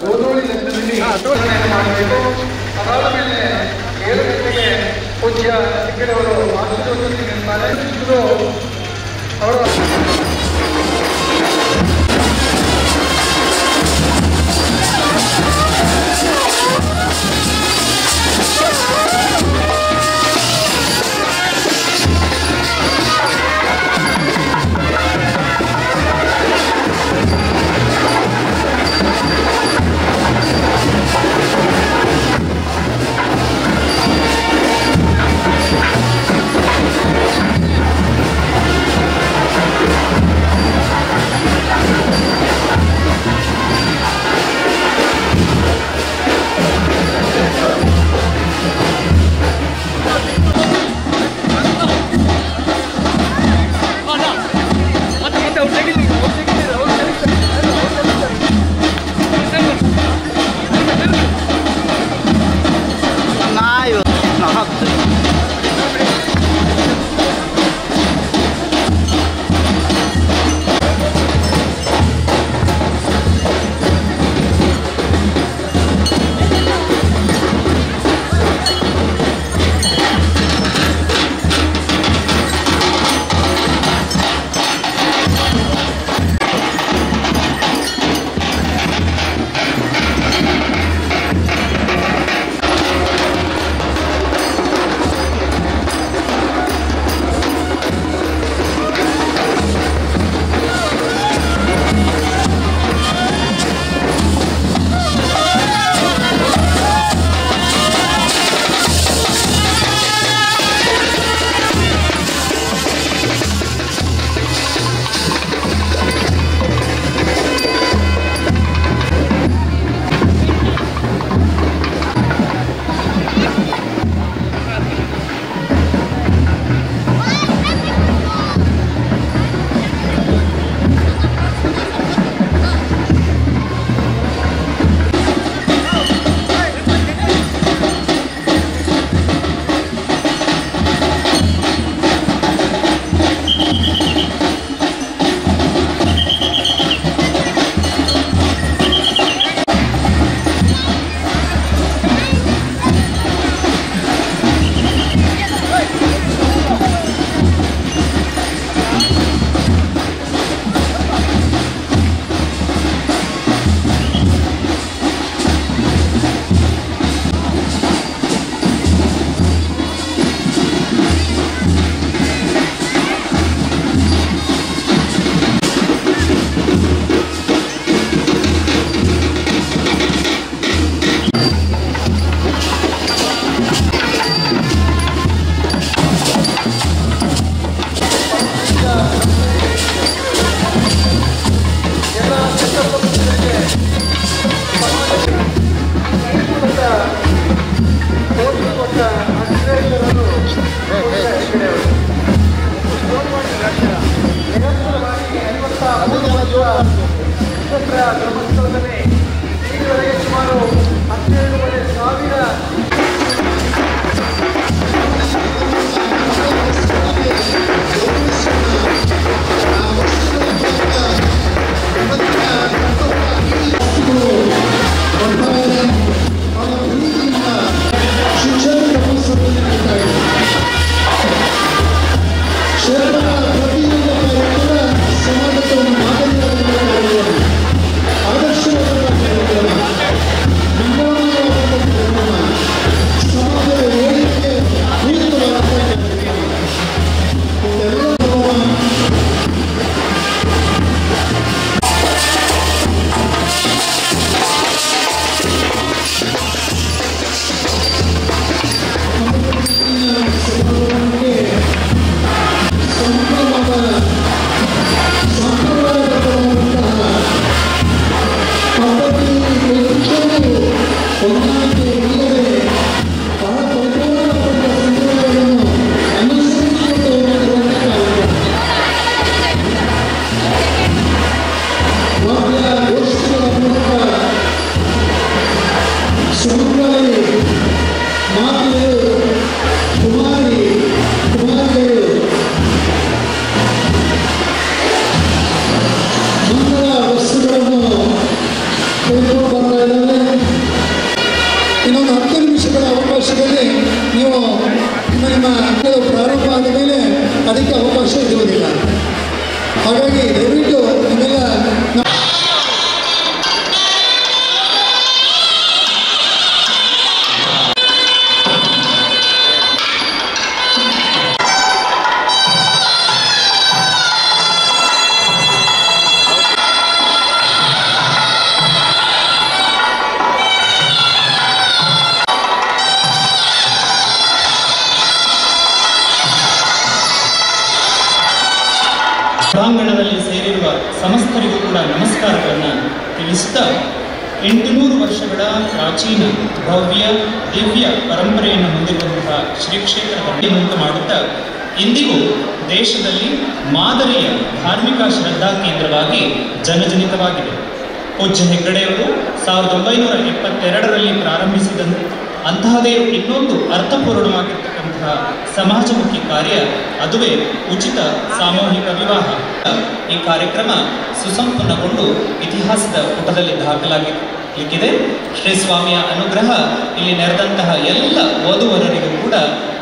ಗೋಧೂಳಿ ಲಗ್ನದಲ್ಲಿ ಮಾಡಬೇಕು. ಅದಾದ ಮೇಲೆ 7 ಗಂಟೆಗೆ ಪೂಜ್ಯ ಸಿಕ್ಕಿದವರು ಆಶೀರ್ವದಿಸುತ್ತಾರೆ. ಅವರು ಧರ್ಮಸ್ಥಳದಲ್ಲಿ ಈವರೆಗೆ ಸುಮಾರು 12,000 ಸಮಾಜವನ್ನು ಮಾದರಿಯಾಗಿ ನಮ್ಮ ಪ್ರಾರಂಭ ಆದ ಮೇಲೆ ಅದಕ್ಕೆ ಅವಕಾಶ ಇರುವುದಿಲ್ಲ. ಹಾಗಾಗಿ ದಯವಿಟ್ಟು ನಿಮ್ಮೆಲ್ಲ ಪ್ರಾಂಗಣದಲ್ಲಿ ಸೇರಿರುವ ಸಮಸ್ತರಿಗೂ ಕೂಡ ನಮಸ್ಕಾರಗಳನ್ನು ತಿಳಿಸುತ್ತಾ 800 ವರ್ಷಗಳ ಪ್ರಾಚೀನ ಭವ್ಯ ದಿವ್ಯ ಪರಂಪರೆಯನ್ನು ಹೊಂದಿರುವಂತಹ ಶ್ರೀ ಕ್ಷೇತ್ರದಲ್ಲಿ ಉಂಟು ಮಾಡುತ್ತಾ ಇಂದಿಗೂ ದೇಶದಲ್ಲಿ ಮಾದರಿಯ ಧಾರ್ಮಿಕ ಶ್ರದ್ಧಾ ಕೇಂದ್ರವಾಗಿ ಜನಜನಿತವಾಗಿದೆ. ಪೂಜ್ಯ ಹೆಗ್ಗಡೆಯವರು 1972ರಲ್ಲಿ ಪ್ರಾರಂಭಿಸಿದ ಅಂತಹದೇ ಇನ್ನೊಂದು ಅರ್ಥಪೂರ್ಣವಾಗಿರ್ತಕ್ಕಂತಹ ಸಮಾಜಮುಖಿ ಕಾರ್ಯ, ಅದುವೇ ಉಚಿತ ಸಾಮೂಹಿಕ ವಿವಾಹ. ಈ ಕಾರ್ಯಕ್ರಮ ಸುಸಂಪನ್ನಗೊಂಡು ಇತಿಹಾಸದ ಪುಟದಲ್ಲಿ ದಾಖಲಾಗಲಿಕ್ಕಿದೆ. ಶ್ರೀ ಸ್ವಾಮಿಯ ಅನುಗ್ರಹ ಇಲ್ಲಿ ನೆರೆದಂತಹ ಎಲ್ಲ ವಧುವರರಿಗೂ ಕೂಡ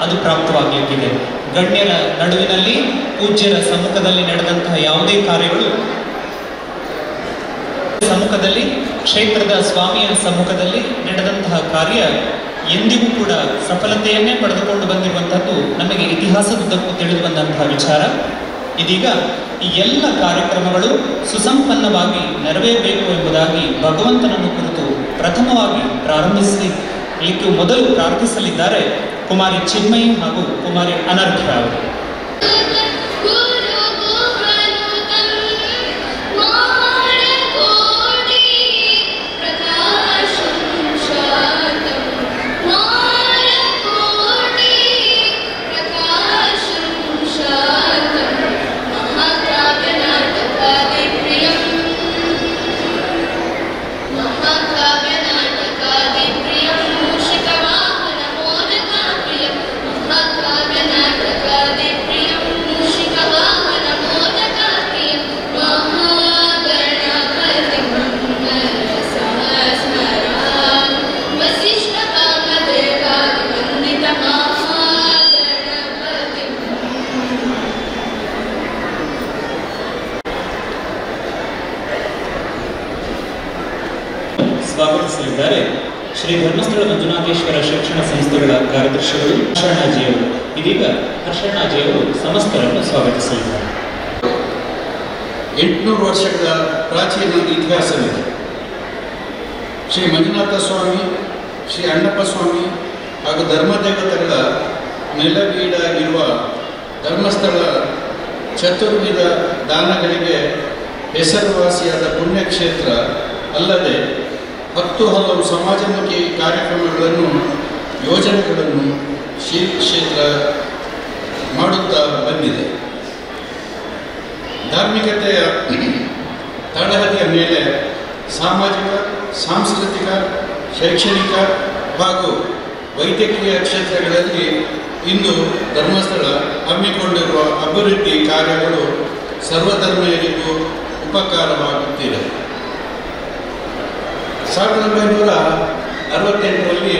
ಅದು ಪ್ರಾಪ್ತವಾಗಲಿಕ್ಕಿದೆ. ಗಣ್ಯರ ನಡುವಿನಲ್ಲಿ ಪೂಜ್ಯರ ಸಮ್ಮುಖದಲ್ಲಿ ನಡೆದಂತಹ ಯಾವುದೇ ಕಾರ್ಯಗಳು ಸಮ್ಮುಖದಲ್ಲಿ, ಕ್ಷೇತ್ರದ ಸ್ವಾಮಿಯ ಸಮ್ಮುಖದಲ್ಲಿ ನಡೆದಂತಹ ಕಾರ್ಯ ಎಂದಿಗೂ ಕೂಡ ಸಫಲತೆಯನ್ನೇ ಪಡೆದುಕೊಂಡು ಬಂದಿರುವಂಥದ್ದು ನಮಗೆ ಇತಿಹಾಸದುದ್ದಕ್ಕೂ ತಿಳಿದು ಬಂದಂತಹ ವಿಚಾರ. ಇದೀಗ ಈ ಎಲ್ಲ ಕಾರ್ಯಕ್ರಮಗಳು ಸುಸಂಪನ್ನವಾಗಿ ನೆರವೇರಬೇಕು ಎಂಬುದಾಗಿ ಭಗವಂತನನ್ನು ಕುರಿತು ಪ್ರಥಮವಾಗಿ ಪ್ರಾರಂಭಿಸಲಿಕ್ಕೆ ಮೊದಲು ಪ್ರಾರ್ಥಿಸಲಿದ್ದಾರೆ ಕುಮಾರಿ ಚಿನ್ಮಯಿ ಹಾಗೂ ಕುಮಾರಿ ಅನರ್ಘ್ಯ ಅವರು. ಸ್ವಾಗತಿಸಲಿದ್ದಾರೆ ಶ್ರೀ ಧರ್ಮಸ್ಥಳ ಮಂಜುನಾಥೇಶ್ವರ ಶಿಕ್ಷಣ ಸಂಸ್ಥೆಗಳ ಕಾರ್ಯದರ್ಶಿಗಳು ಹರ್ಷಣ್ಣಾಜಿಯವರು. ಇದೀಗ ಹರ್ಷಣ್ಣಾಜಿಯವರು ಸಮಸ್ತರನ್ನು ಸ್ವಾಗತಿಸಲಿದ್ದಾರೆ. 800 ವರ್ಷಗಳ ಪ್ರಾಚೀನ ಇತಿಹಾಸವಿದೆ. ಶ್ರೀ ಮಂಜುನಾಥ ಸ್ವಾಮಿ, ಶ್ರೀ ಅಣ್ಣಪ್ಪ ಸ್ವಾಮಿ ಹಾಗೂ ಧರ್ಮದೇವತೆಗಳ ನೆಲವೀಡಾಗಿರುವ ಧರ್ಮಸ್ಥಳ ಚತುರ್ವಿಧ ದಾನಗಳಿಗೆ ಹೆಸರುವಾಸಿಯಾದ ಪುಣ್ಯಕ್ಷೇತ್ರ ಅಲ್ಲದೆ 10 ಹಲವು ಸಮಾಜಮುಖಿ ಕಾರ್ಯಕ್ರಮಗಳನ್ನು, ಯೋಜನೆಗಳನ್ನು ಶ್ರೀ ಕ್ಷೇತ್ರ ಮಾಡುತ್ತಾ ಬಂದಿದೆ. ಧಾರ್ಮಿಕತೆಯ ತಳಹದಿಯ ಮೇಲೆ ಸಾಮಾಜಿಕ, ಸಾಂಸ್ಕೃತಿಕ, ಶೈಕ್ಷಣಿಕ ಹಾಗೂ ವೈದ್ಯಕೀಯ ಕ್ಷೇತ್ರಗಳಲ್ಲಿ ಇಂದು ಧರ್ಮಸ್ಥಳ ಹಮ್ಮಿಕೊಂಡಿರುವ ಅಭಿವೃದ್ಧಿ ಕಾರ್ಯಗಳು ಸರ್ವಧರ್ಮೀಯರಿಗೂ ಉಪಕಾರವಾಗುತ್ತಿದೆ. 1968ರಲ್ಲಿ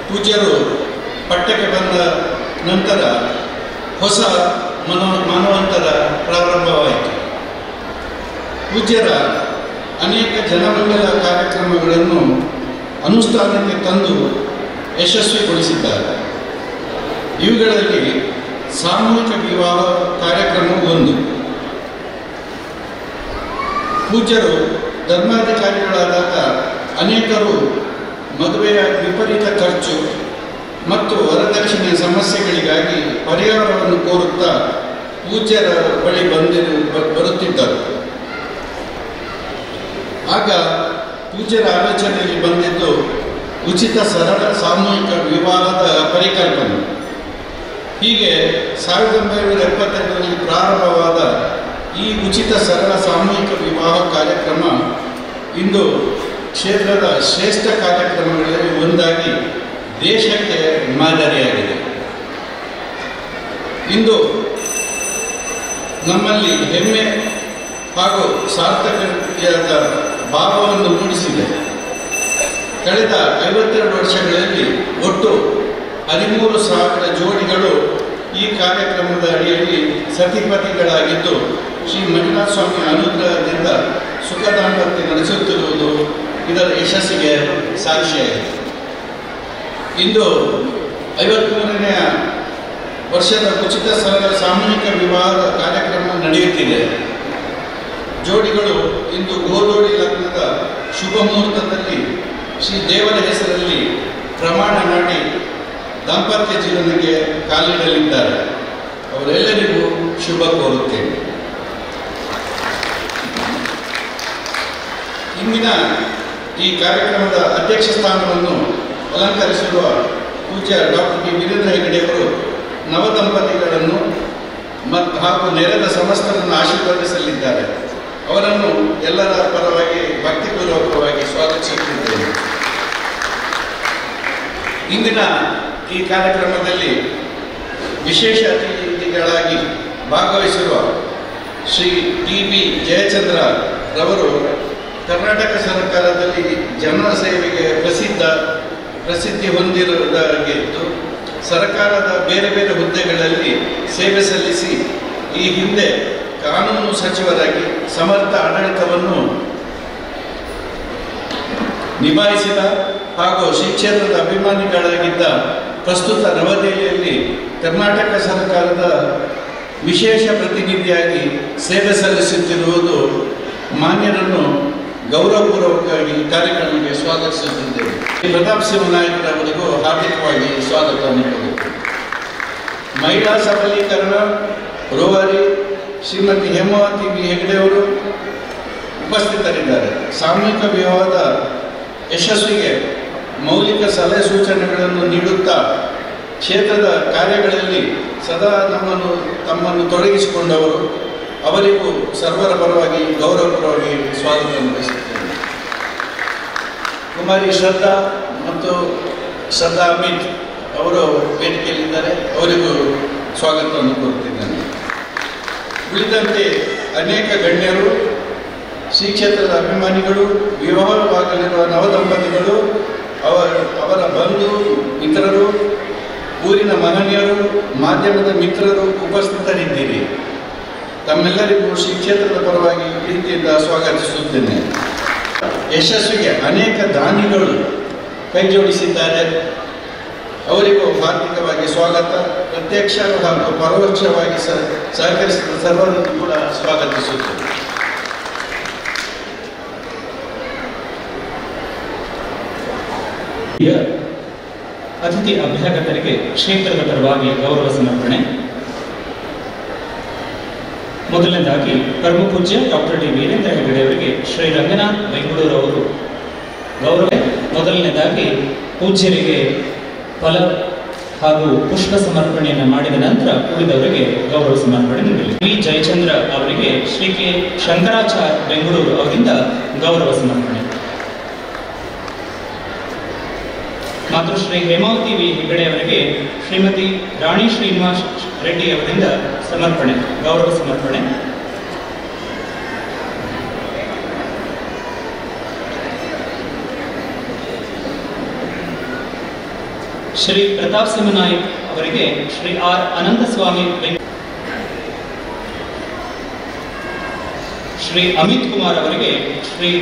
ಪೂಜ್ಯರು ಪಟ್ಟಕ್ಕೆ ಬಂದ ನಂತರ ಹೊಸ ಮನವಂತರ ಪ್ರಾರಂಭವಾಯಿತು. ಪೂಜ್ಯರ ಅನೇಕ ಜನಮಂಗಲ ಕಾರ್ಯಕ್ರಮಗಳನ್ನು ಅನುಷ್ಠಾನಕ್ಕೆ ತಂದು ಯಶಸ್ವಿಗೊಳಿಸಿದ್ದಾರೆ. ಇವುಗಳಲ್ಲಿ ಸಾಮೂಹಿಕ ವಿವಾಹ ಕಾರ್ಯಕ್ರಮ ಒಂದು. ಪೂಜ್ಯರು ಧರ್ಮಾಧಿಕಾರಿಗಳಾದಾಗ ಅನೇಕರು ಮದುವೆಯ ವಿಪರೀತ ಖರ್ಚು ಮತ್ತು ವರದಕ್ಷಿಣೆ ಸಮಸ್ಯೆಗಳಿಗಾಗಿ ಪರಿಹಾರವನ್ನು ಕೋರುತ್ತಾ ಪೂಜ್ಯರ ಬಳಿ ಬರುತ್ತಿದ್ದರು. ಆಗ ಪೂಜ್ಯರ ಆಲೋಚನೆಯಲ್ಲಿ ಬಂದಿದ್ದು ಉಚಿತ ಸರಳ ಸಾಮೂಹಿಕ ವಿವಾಹದ ಪರಿಕಲ್ಪನೆ. ಹೀಗೆ 1972ರಲ್ಲಿ ಪ್ರಾರಂಭವಾದ ಈ ಉಚಿತ ಸರಳ ಸಾಮೂಹಿಕ ವಿವಾಹ ಕಾರ್ಯಕ್ರಮ ಇಂದು ಕ್ಷೇತ್ರದ ಶ್ರೇಷ್ಠ ಕಾರ್ಯಕ್ರಮಗಳಲ್ಲಿ ಒಂದಾಗಿ ದೇಶಕ್ಕೆ ಮಾದರಿಯಾಗಿದೆ. ಇಂದು ನಮ್ಮಲ್ಲಿ ಹೆಮ್ಮೆ ಹಾಗೂ ಸಾರ್ಥಕತೆಯಾದ ಭಾವವನ್ನು ಮೂಡಿಸಿದೆ. ಕಳೆದ 52 ವರ್ಷಗಳಲ್ಲಿ ಒಟ್ಟು 13,000 ಜೋಡಿಗಳು ಈ ಕಾರ್ಯಕ್ರಮದ ಅಡಿಯಲ್ಲಿ ಸತಿಪತಿಗಳಾಗಿದ್ದು ಶ್ರೀ ಮಂಜುನಾಥ ಸ್ವಾಮಿ ಅನುಗ್ರಹದಿಂದ ಸುಖ ದಾಂಪತ್ಯ ನಡೆಸುತ್ತಿರುವುದು ಇದರ ಯಶಸ್ಸಿಗೆ ಸಾಕ್ಷಿಯಾಗಿದೆ. ಇಂದು 53ನೇ ವರ್ಷದ ಉಚಿತ ಸರಳ ಸಾಮೂಹಿಕ ವಿವಾಹದ ಕಾರ್ಯಕ್ರಮ ನಡೆಯುತ್ತಿದೆ. ಜೋಡಿಗಳು ಇಂದು ಗೋಧೋಳಿ ಲಗ್ನದ ಶುಭ ಮುಹೂರ್ತದಲ್ಲಿ ಶ್ರೀ ದೇವರ ಹೆಸರಲ್ಲಿ ಪ್ರಮಾಣ ಮಾಡಿ ದಾಂಪತ್ಯ ಜೀವನಕ್ಕೆ ಕಾಲಿಡಲಿದ್ದಾರೆ. ಅವರೆಲ್ಲರಿಗೂ ಶುಭ ಕೋರುತ್ತೇನೆ. ಇಂದಿನ ಈ ಕಾರ್ಯಕ್ರಮದ ಅಧ್ಯಕ್ಷ ಸ್ಥಾನವನ್ನು ಅಲಂಕರಿಸಿರುವ ಪೂಜ್ಯ ಡಾಕ್ಟರ್ ಡಿ ವೀರೇಂದ್ರ ಹೆಗಡೆಯವರು ನವದಂಪತಿಗಳನ್ನು ಹಾಗೂ ನೆರೆದ ಸಮಸ್ತರನ್ನು ಆಶೀರ್ವದಿಸಲಿದ್ದಾರೆ. ಅವರನ್ನು ಎಲ್ಲರ ಪರವಾಗಿ ಭಕ್ತಿಪೂರ್ವಕವಾಗಿ ಸ್ವಾಗತಿಸುತ್ತಿದ್ದೇನೆ. ಇಂದಿನ ಈ ಕಾರ್ಯಕ್ರಮದಲ್ಲಿ ವಿಶೇಷ ಅತಿಥಿಗಳಾಗಿ ಭಾಗವಹಿಸಿರುವ ಶ್ರೀ ಟಿ ಬಿ ಜಯಚಂದ್ರ ರವರು ಕರ್ನಾಟಕ ಸರ್ಕಾರದಲ್ಲಿ ಜನರ ಸೇವೆಗೆ ಪ್ರಸಿದ್ಧಿ ಹೊಂದಿರುವುದಾಗಿದ್ದು ಸರ್ಕಾರದ ಬೇರೆ ಬೇರೆ ಹುದ್ದೆಗಳಲ್ಲಿ ಸೇವೆ ಸಲ್ಲಿಸಿ ಈ ಹಿಂದೆ ಕಾನೂನು ಸಚಿವರಾಗಿ ಸಮರ್ಥ ಆಡಳಿತವನ್ನು ನಿಭಾಯಿಸಿದ ಹಾಗೂ ಶ್ರೀ ಕ್ಷೇತ್ರದ ಅಭಿಮಾನಿಗಳಾಗಿದ್ದ ಪ್ರಸ್ತುತ ನವದೆಹಲಿಯಲ್ಲಿ ಕರ್ನಾಟಕ ಸರ್ಕಾರದ ವಿಶೇಷ ಪ್ರತಿನಿಧಿಯಾಗಿ ಸೇವೆ ಸಲ್ಲಿಸುತ್ತಿರುವುದು ಮಾನ್ಯರನ್ನು ಗೌರವಪೂರ್ವಕವಾಗಿ ಕಾರ್ಯಕ್ರಮಕ್ಕೆ ಸ್ವಾಗತಿಸುತ್ತಿದ್ದೇವೆ. ಪ್ರತಾಪ್ ಸಿಂಹ ನಾಯಕರವರಿಗೂ ಹಾರ್ದಿಕವಾಗಿ ಸ್ವಾಗತವನ್ನು ಕೋರುತ್ತೇವೆ. ಮಹಿಳಾ ಸಬಲೀಕರಣ ರೂವಾರಿ ಶ್ರೀಮತಿ ಹೇಮಾವತಿ ಬಿ ಹೆಗಡೆಯವರು ಉಪಸ್ಥಿತರಿದ್ದಾರೆ. ಸಾಮೂಹಿಕ ವಿವಾಹದ ಯಶಸ್ವಿಗೆ ಮೌಲಿಕ ಸಲಹೆ ಸೂಚನೆಗಳನ್ನು ನೀಡುತ್ತಾ ಕ್ಷೇತ್ರದ ಕಾರ್ಯಗಳಲ್ಲಿ ಸದಾ ತಮ್ಮನ್ನು ತೊಡಗಿಸಿಕೊಂಡವರು. ಅವರಿಗೂ ಸರ್ವರ ಪರವಾಗಿ ಗೌರವಪೂರ್ವವಾಗಿ ಸ್ವಾಗತವನ್ನು ಬಯಸುತ್ತೇನೆ. ಕುಮಾರಿ ಶ್ರದ್ಧಾ ಮತ್ತು ಶ್ರದ್ಧಾ ಅಮಿತ್ ಅವರು ವೇದಿಕೆಯಲ್ಲಿದ್ದಾರೆ. ಅವರಿಗೂ ಸ್ವಾಗತವನ್ನು ಕೋರುತ್ತಿದ್ದೇನೆ. ಉಳಿದಂತೆ ಅನೇಕ ಗಣ್ಯರು, ಶ್ರೀ ಕ್ಷೇತ್ರದ ಅಭಿಮಾನಿಗಳು, ವಿವಾಹವಾಗಲಿರುವ ನವದಂಪತಿಗಳು, ಅವರ ಬಂಧು ಮಿತ್ರರು, ಊರಿನ ಮಹನೀಯರು, ಮಾಧ್ಯಮದ ಮಿತ್ರರು ಉಪಸ್ಥಿತರಿದ್ದೀರಿ. ತಮ್ಮೆಲ್ಲರಿಗೂ ಶ್ರೀ ಕ್ಷೇತ್ರದ ಪರವಾಗಿ ಪ್ರೀತಿಯಿಂದ ಸ್ವಾಗತಿಸುತ್ತೇನೆ. ಯಶಸ್ವಿಗೆ ಅನೇಕ ದಾನಿಗಳು ಕೈ ಜೋಡಿಸಿದ್ದಾರೆ. ಅವರಿಗೂ ಹಾರ್ದಿಕವಾಗಿ ಸ್ವಾಗತ. ಪ್ರತ್ಯಕ್ಷ ಹಾಗೂ ಪರೋಕ್ಷವಾಗಿ ಸಹಕರಿಸಿದ ಸರ್ವರನ್ನು ಕೂಡ ಸ್ವಾಗತಿಸುತ್ತೇನೆ. ಅತಿಥಿ ಅಭ್ಯಾಗತರಿಗೆ ಕ್ಷೇತ್ರದ ಪರವಾಗಿ ಗೌರವ ಸಮರ್ಪಣೆ. ಮೊದಲನೇದಾಗಿ ಪರಮ ಪೂಜ್ಯ ಡಾಕ್ಟರ್ ಡಿ ವೀರೇಂದ್ರ ಹೆಗಡೆ ಅವರಿಗೆ ಶ್ರೀ ರಂಗನಾಥ್ ಬೆಂಗಳೂರು ಅವರು ಗೌರವ. ಮೊದಲನೇದಾಗಿ ಪೂಜ್ಯರಿಗೆ ಫಲ ಹಾಗೂ ಪುಷ್ಪ ಸಮರ್ಪಣೆಯನ್ನು ಮಾಡಿದ ನಂತರ ಉಳಿದವರಿಗೆ ಗೌರವ ಸಮರ್ಪಣೆ ನೀಡಲಿ. ವಿ ಜಯಚಂದ್ರ ಅವರಿಗೆ ಶ್ರೀ ಕೆ ಶಂಕರಾಚಾರ್ಯ ಬೆಂಗಳೂರು ಅವರಿಂದ ಗೌರವ ಸಮರ್ಪಣೆ. ಮಾತೃಶ್ರೀ ಹೇಮಾವತಿ ವಿ ಹೆಗಡೆ ಅವರಿಗೆ ಶ್ರೀಮತಿ ರಾಣಿ ಶ್ರೀನಿವಾಸ್ ರೆಡ್ಡಿ ಅವರಿಂದ ಸಮರ್ಪಣೆ, ಗೌರವ ಸಮರ್ಪಣೆ. ಶ್ರೀ ಪ್ರತಾಪ್ ಸಿಂಹ ನಾಯಕ್ ಅವರಿಗೆ ಶ್ರೀ ಆರ್ ಅನಂತಸ್ವಾಮಿ, ಶ್ರೀ ಅಮಿತ್ ಕುಮಾರ್ ಅವರಿಗೆ ಶ್ರೀ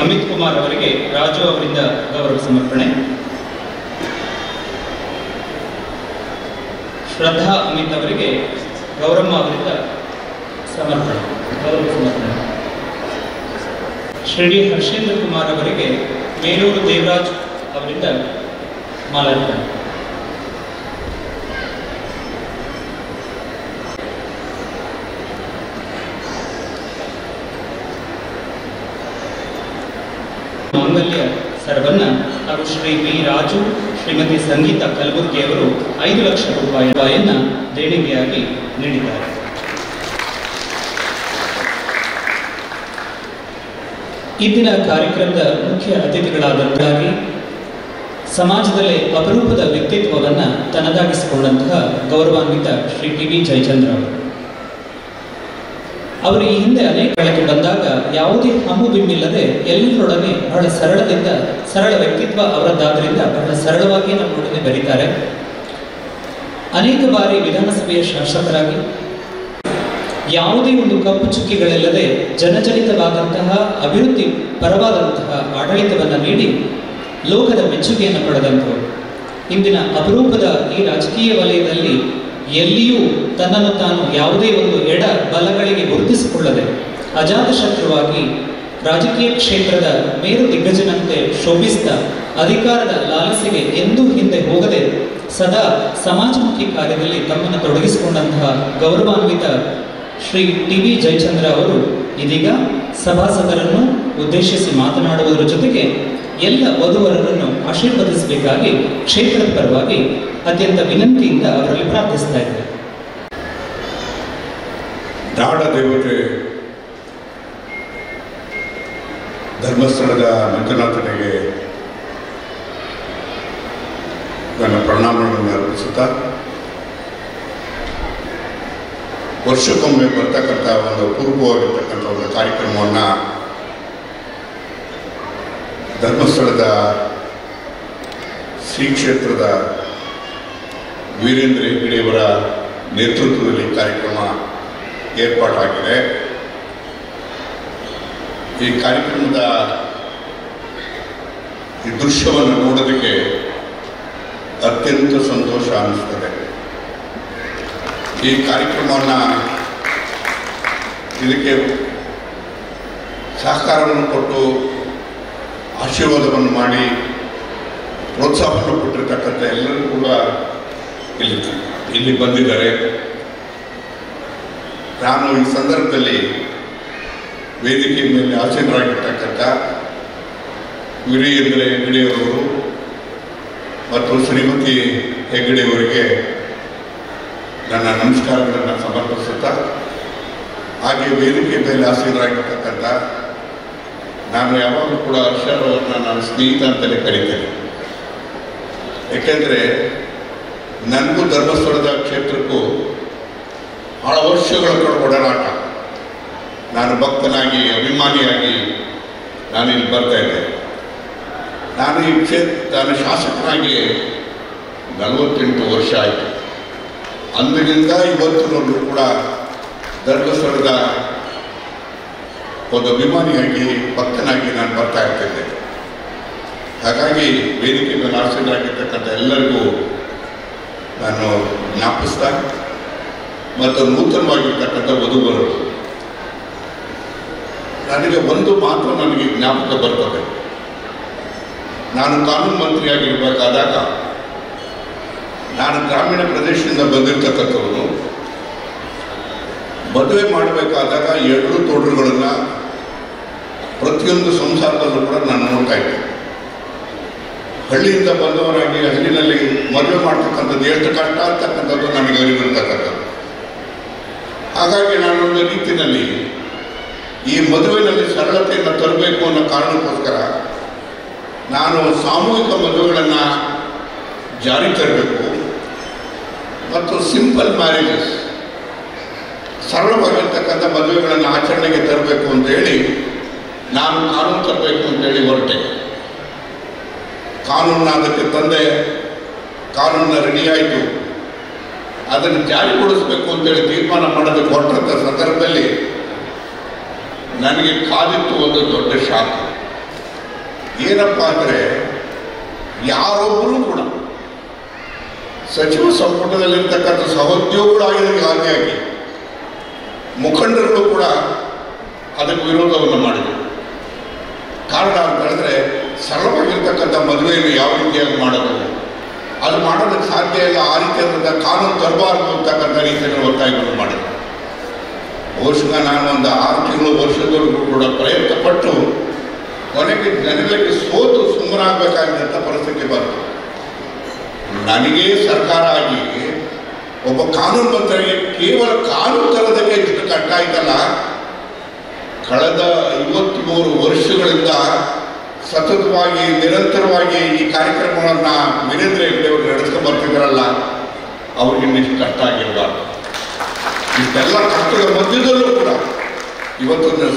ಅಮಿತ್ ಕುಮಾರ್ ಅವರಿಗೆ ರಾಜು ಅವರಿಂದ ಗೌರವ ಸಮರ್ಪಣೆ. ಶ್ರದ್ಧಾ ಅಮಿತ್ ಅವರಿಗೆ ಗೌರಮ್ಮ ಅವರಿಂದ ಸಮರ್ಪಣೆ, ಗೌರವ ಸಮರ್ಪಣೆ. ಶ್ರೀ ಡಿ ಹರ್ಷೇಂದ್ರ ಕುಮಾರ್ ಅವರಿಗೆ ಮೇಲೂರು ದೇವರಾಜ್ ಅವರಿಂದ ಮಾಲಾರ್ಪಣೆ. ಮಾಂಗಲ್ಯ ಸರವನ್ನ ಹಾಗೂ ಶ್ರೀ ಬಿ ರಾಜು, ಶ್ರೀಮತಿ ಸಂಗೀತಾ ಕಲಬುರ್ಗಿ ಅವರು 5 ಲಕ್ಷ ರೂಪಾಯಿಯನ್ನು ದೇಣಿಗೆಯಾಗಿ ನೀಡಿದ್ದಾರೆ. ಇಂದಿನ ಕಾರ್ಯಕ್ರಮದ ಮುಖ್ಯ ಅತಿಥಿಗಳಾದಂತಾಗಿ ಸಮಾಜದಲ್ಲೇ ಅಪರೂಪದ ವ್ಯಕ್ತಿತ್ವವನ್ನು ತನ್ನದಾಗಿಸಿಕೊಂಡಂತಹ ಗೌರವಾನ್ವಿತ ಶ್ರೀ ಟಿ.ಬಿ. ಜಯಚಂದ್ರ ಅವರು ಈ ಹಿಂದೆ ಅನೇಕ ಕಾಲಕ್ಕೆ ಬಂದಾಗ ಯಾವುದೇ ಹಮ್ಮು ಬಿಮ್ಮಿಲ್ಲದೆ ಎಲ್ಲರೊಡನೆ ಬಹಳ ಸರಳ ವ್ಯಕ್ತಿತ್ವ ಅವರದ್ದಾದ್ರಿಂದ ಬಹಳ ಸರಳವಾಗಿ ನಮ್ಮೊಡನೆ ಬೆರೀತಾರೆ. ಅನೇಕ ಬಾರಿ ವಿಧಾನಸಭೆಯ ಶಾಸಕರಾಗಿ ಯಾವುದೇ ಒಂದು ಕಪ್ಪು ಚುಕ್ಕಿಗಳಿಲ್ಲದೆ ಜನಜನಿತವಾದಂತಹ ಅಭಿವೃದ್ಧಿ ಪರವಾದಂತಹ ಆಡಳಿತವನ್ನು ನೀಡಿ ಲೋಕದ ಮೆಚ್ಚುಗೆಯನ್ನು ಪಡೆದಂಥವರು. ಇಂದಿನ ಅಪರೂಪದ ಈ ರಾಜಕೀಯ ವಲಯದಲ್ಲಿ ಎಲ್ಲಿಯೂ ತನ್ನನ್ನು ತಾನು ಯಾವುದೇ ಒಂದು ಎಡ ಬಲಗಳಿಗೆ ಗುರುತಿಸಿಕೊಳ್ಳದೆ ಅಜಾತಶತ್ರುವಾಗಿ ರಾಜಕೀಯ ಕ್ಷೇತ್ರದ ಮೇರು ದಿಗ್ಗಜನಂತೆ ಶೋಭಿಸಿದ ಅಧಿಕಾರದ ಲಾಲಸೆಗೆ ಎಂದೂ ಹಿಂದೆ ಹೋಗದೆ ಸದಾ ಸಮಾಜಮುಖಿ ಕಾರ್ಯದಲ್ಲಿ ತಮ್ಮನ್ನು ತೊಡಗಿಸಿಕೊಂಡಂತಹ ಗೌರವಾನ್ವಿತ ಶ್ರೀ ಟಿ.ಬಿ. ಜಯಚಂದ್ರ ಅವರು ಇದೀಗ ಸಭಾಸದರನ್ನು ಉದ್ದೇಶಿಸಿ ಮಾತನಾಡುವುದರ ಜೊತೆಗೆ ಎಲ್ಲ ವಧುವರರನ್ನು ಆಶೀರ್ವದಿಸಬೇಕಾಗಿ ಕ್ಷೇತ್ರದ ಪರವಾಗಿ ಅತ್ಯಂತ ವಿನಂತಿಯಿಂದ ಅವರಲ್ಲಿ ಪ್ರಾರ್ಥಿಸ್ತಾ ಇದ್ದಾರೆ. ನಾಡ ದೇವತೆ ಧರ್ಮಸ್ಥಳದ ಮಂಜುನಾಥನಿಗೆ ನನ್ನ ಪ್ರಣಾಮಗಳನ್ನು ಅರ್ಪಿಸುತ್ತಾ, ವರ್ಷಕ್ಕೊಮ್ಮೆ ಬರ್ತಕ್ಕಂಥ ಒಂದು ಪೂರ್ವವಾಗಿರ್ತಕ್ಕಂಥ ಒಂದು ಕಾರ್ಯಕ್ರಮವನ್ನು ಧರ್ಮಸ್ಥಳದ ಶ್ರೀ ಕ್ಷೇತ್ರದ ವೀರೇಂದ್ರ ಹೆಗ್ಗಡೆಯವರ ನೇತೃತ್ವದಲ್ಲಿ ಕಾರ್ಯಕ್ರಮ ಏರ್ಪಾಟಾಗಿದೆ. ಈ ಕಾರ್ಯಕ್ರಮದ ಈ ದೃಶ್ಯವನ್ನು ನೋಡೋದಕ್ಕೆ ಅತ್ಯಂತ ಸಂತೋಷ ಅನ್ನಿಸ್ತದೆ. ಈ ಕಾರ್ಯಕ್ರಮವನ್ನು ಇದಕ್ಕೆ ಸಹಕಾರವನ್ನು ಕೊಟ್ಟು ಆಶೀರ್ವಾದವನ್ನು ಮಾಡಿ ಪ್ರೋತ್ಸಾಹವನ್ನು ಕೊಟ್ಟಿರ್ತಕ್ಕಂಥ ಎಲ್ಲರೂ ಕೂಡ ಇಲ್ಲಿ ಬಂದಿದ್ದಾರೆ. ನಾನು ಈ ಸಂದರ್ಭದಲ್ಲಿ ವೇದಿಕೆ ಮೇಲೆ ಆಸೀನರಾಗಿರ್ತಕ್ಕಂಥ ವೀರೇಂದ್ರ ಹೆಗ್ಗಡೆಯವರು ಮತ್ತು ಶ್ರೀಮತಿ ಹೆಗ್ಗಡೆಯವರಿಗೆ ನನ್ನ ನಮಸ್ಕಾರಗಳನ್ನು ಸಮರ್ಪಿಸುತ್ತಾ, ಹಾಗೆ ವೇದಿಕೆ ಮೇಲೆ ಆಸೀನರಾಗಿರ್ತಕ್ಕಂಥ ನಾನು ಯಾವಾಗಲೂ ಕೂಡ ಹರ್ಷರವ್ರನ್ನ ನಾನು ಸ್ನೇಹಿತ ಅಂತಲೇ ಕರೀತೇನೆ. ಏಕೆಂದರೆ ನನಗೂ ಧರ್ಮಸ್ಥಳದ ಕ್ಷೇತ್ರಕ್ಕೂ ಬಹಳ ವರ್ಷಗಳ ಒಡನಾಟ. ನಾನು ಭಕ್ತನಾಗಿ ಅಭಿಮಾನಿಯಾಗಿ ನಾನು ಇಲ್ಲಿ ಬರ್ತಾ ಇದ್ದೆ. ನಾನು ಶಾಸಕನಾಗಿ 48 ವರ್ಷ ಆಯಿತು. ಅಂದಿನಿಂದ ಇವತ್ತಿನವರೆಗೂ ಕೂಡ ಧರ್ಮಸ್ಥಳದ ಒಂದು ಅಭಿಮಾನಿಯಾಗಿ ಭಕ್ತನಾಗಿ ನಾನು ಬರ್ತಾ ಇರ್ತಿದ್ದೆ. ಹಾಗಾಗಿ ವೇದಿಕೆ ಮೇಲೆ ಆಸೀನರಾಗಿರ್ತಕ್ಕಂಥ ಎಲ್ಲರಿಗೂ ನಾನು ಜ್ಞಾಪಿಸ್ತಾ, ಮತ್ತು ನೂತನವಾಗಿರ್ತಕ್ಕಂಥ ವಧುವರರು, ನನಗೆ ಒಂದು ಮಾತು ನನಗೆ ಜ್ಞಾಪಕ ಬರ್ತದೆ. ನಾನು ಕಾನೂನು ಮಂತ್ರಿಯಾಗಿರಬೇಕಾದಾಗ ನಾನು ಗ್ರಾಮೀಣ ಪ್ರದೇಶದಿಂದ ಬಂದಿರತಕ್ಕಂಥವನು. ಮದುವೆ ಮಾಡಬೇಕಾದಾಗ ಎರಡು ತೊಡರುಗಳನ್ನು ಪ್ರತಿಯೊಂದು ಸಂಸಾರದಲ್ಲೂ ಕೂಡ ನಾನು ನೋಡ್ತಾ ಇದ್ದೆ. ಹಳ್ಳಿಯಿಂದ ಬಂದವರಾಗಿ ಹಳ್ಳಿನಲ್ಲಿ ಮದುವೆ ಮಾಡ್ತಕ್ಕಂಥದ್ದು ಎಷ್ಟು ಕಷ್ಟ ಅಂತಕ್ಕಂಥದ್ದು ನನಗೆ ಅರಿವಿರ್ತಕ್ಕಂಥದ್ದು. ಹಾಗಾಗಿ ನಾನೊಂದು ರೀತಿಯಲ್ಲಿ ಈ ಮದುವೆಯಲ್ಲಿ ಸರಳತೆಯನ್ನು ತರಬೇಕು ಅನ್ನೋ ಕಾರಣಕ್ಕೋಸ್ಕರ ನಾನು ಸಾಮೂಹಿಕ ಮದುವೆಗಳನ್ನು ಜಾರಿ ತರಬೇಕು ಮತ್ತು ಸಿಂಪಲ್ ಮ್ಯಾರೇಜಸ್, ಸರಳವಾಗಿರ್ತಕ್ಕಂಥ ಮದುವೆಗಳನ್ನು ಆಚರಣೆಗೆ ತರಬೇಕು ಅಂತೇಳಿ ನಾನು ಕಾನೂನು ತರಬೇಕು ಅಂತೇಳಿ ಹೊರಟೆ. ಕಾನೂನನ್ನ ಅದಕ್ಕೆ ತಂದೆ, ಕಾನೂನನ್ನ ರೆಡಿ ಆಯಿತು. ಅದನ್ನು ಜಾರಿಗೊಳಿಸಬೇಕು ಅಂತೇಳಿ ತೀರ್ಮಾನ ಮಾಡೋದಕ್ಕೆ ಹೊರಟಂಥ ಸಂದರ್ಭದಲ್ಲಿ ನನಗೆ ಕಾದಿತ್ತು ಒಂದು ದೊಡ್ಡ ಶಾಖ. ಏನಪ್ಪ ಅಂದರೆ, ಯಾರೊಬ್ಬರೂ ಕೂಡ ಸಚಿವ ಸಂಪುಟದಲ್ಲಿರ್ತಕ್ಕಂಥ ಸಹೋದ್ಯೋಗಿಗಳಾಗಿ ಆಗಿ ಮುಖಂಡರುಗಳು ಕೂಡ ಅದಕ್ಕೆ ವಿರೋಧವನ್ನು ಮಾಡಿದರು. ಕಾರಣ ಅಂತ ಹೇಳಿದ್ರೆ, ಸರಳವಾಗಿರ್ತಕ್ಕಂಥ ಮದುವೆಯನ್ನು ಯಾವ ರೀತಿಯಾಗಿ ಮಾಡೋದು, ಅದು ಮಾಡೋದಕ್ಕೆ ಸಾಧ್ಯ ಇಲ್ಲ, ಆ ರೀತಿಯಾದಂಥ ಕಾನೂನು ತರಬಾರದು ಅಂತಕ್ಕಂಥ ರೀತಿಯಲ್ಲಿ ಒತ್ತಾಯವನ್ನು ಮಾಡಿದರು. ಬಹುಶಃ ನಾನು ಒಂದು 6 ತಿಂಗಳು ವರ್ಷದವರೆಗೂ ಕೂಡ ಪ್ರಯತ್ನ ಪಟ್ಟು ಕೊನೆಗೆ ಜನಗಳಿಗೆ ಸೋತು ಸುಮ್ಮನಾಗಬೇಕಾಗಿದ್ದಂಥ ಪರಿಸ್ಥಿತಿ ಬಂತು. ನನಗೆ ಸರ್ಕಾರ ಆಗಿ ಒಬ್ಬ ಕಾನೂನು ಮಂತ್ರಿಗೆ ಕೇವಲ ಕಾನೂನು ತರೋದಕ್ಕೆ ಇಷ್ಟು ಕಷ್ಟ ಆಯ್ತಲ್ಲ, ಕಳೆದ 53 ವರ್ಷಗಳಿಂದ ಸತತವಾಗಿ ನಿರಂತರವಾಗಿ ಈ ಕಾರ್ಯಕ್ರಮಗಳನ್ನು ವೀರೇಂದ್ರ ಹೆಗ್ಗಡೆಯವರು ನಡೆಸ್ಕೊಂಡು ಬರ್ತಿದ್ದಾರಲ್ಲ, ಅವ್ರಿಗೆ ಇನ್ನಿಷ್ಟು ಕಷ್ಟ ಆಗಿರಬಾರ್ದು. ಇಷ್ಟೆಲ್ಲ ಕಷ್ಟಗಳ ಮಧ್ಯದಲ್ಲೂ ಕೂಡ ಇವತ್ತು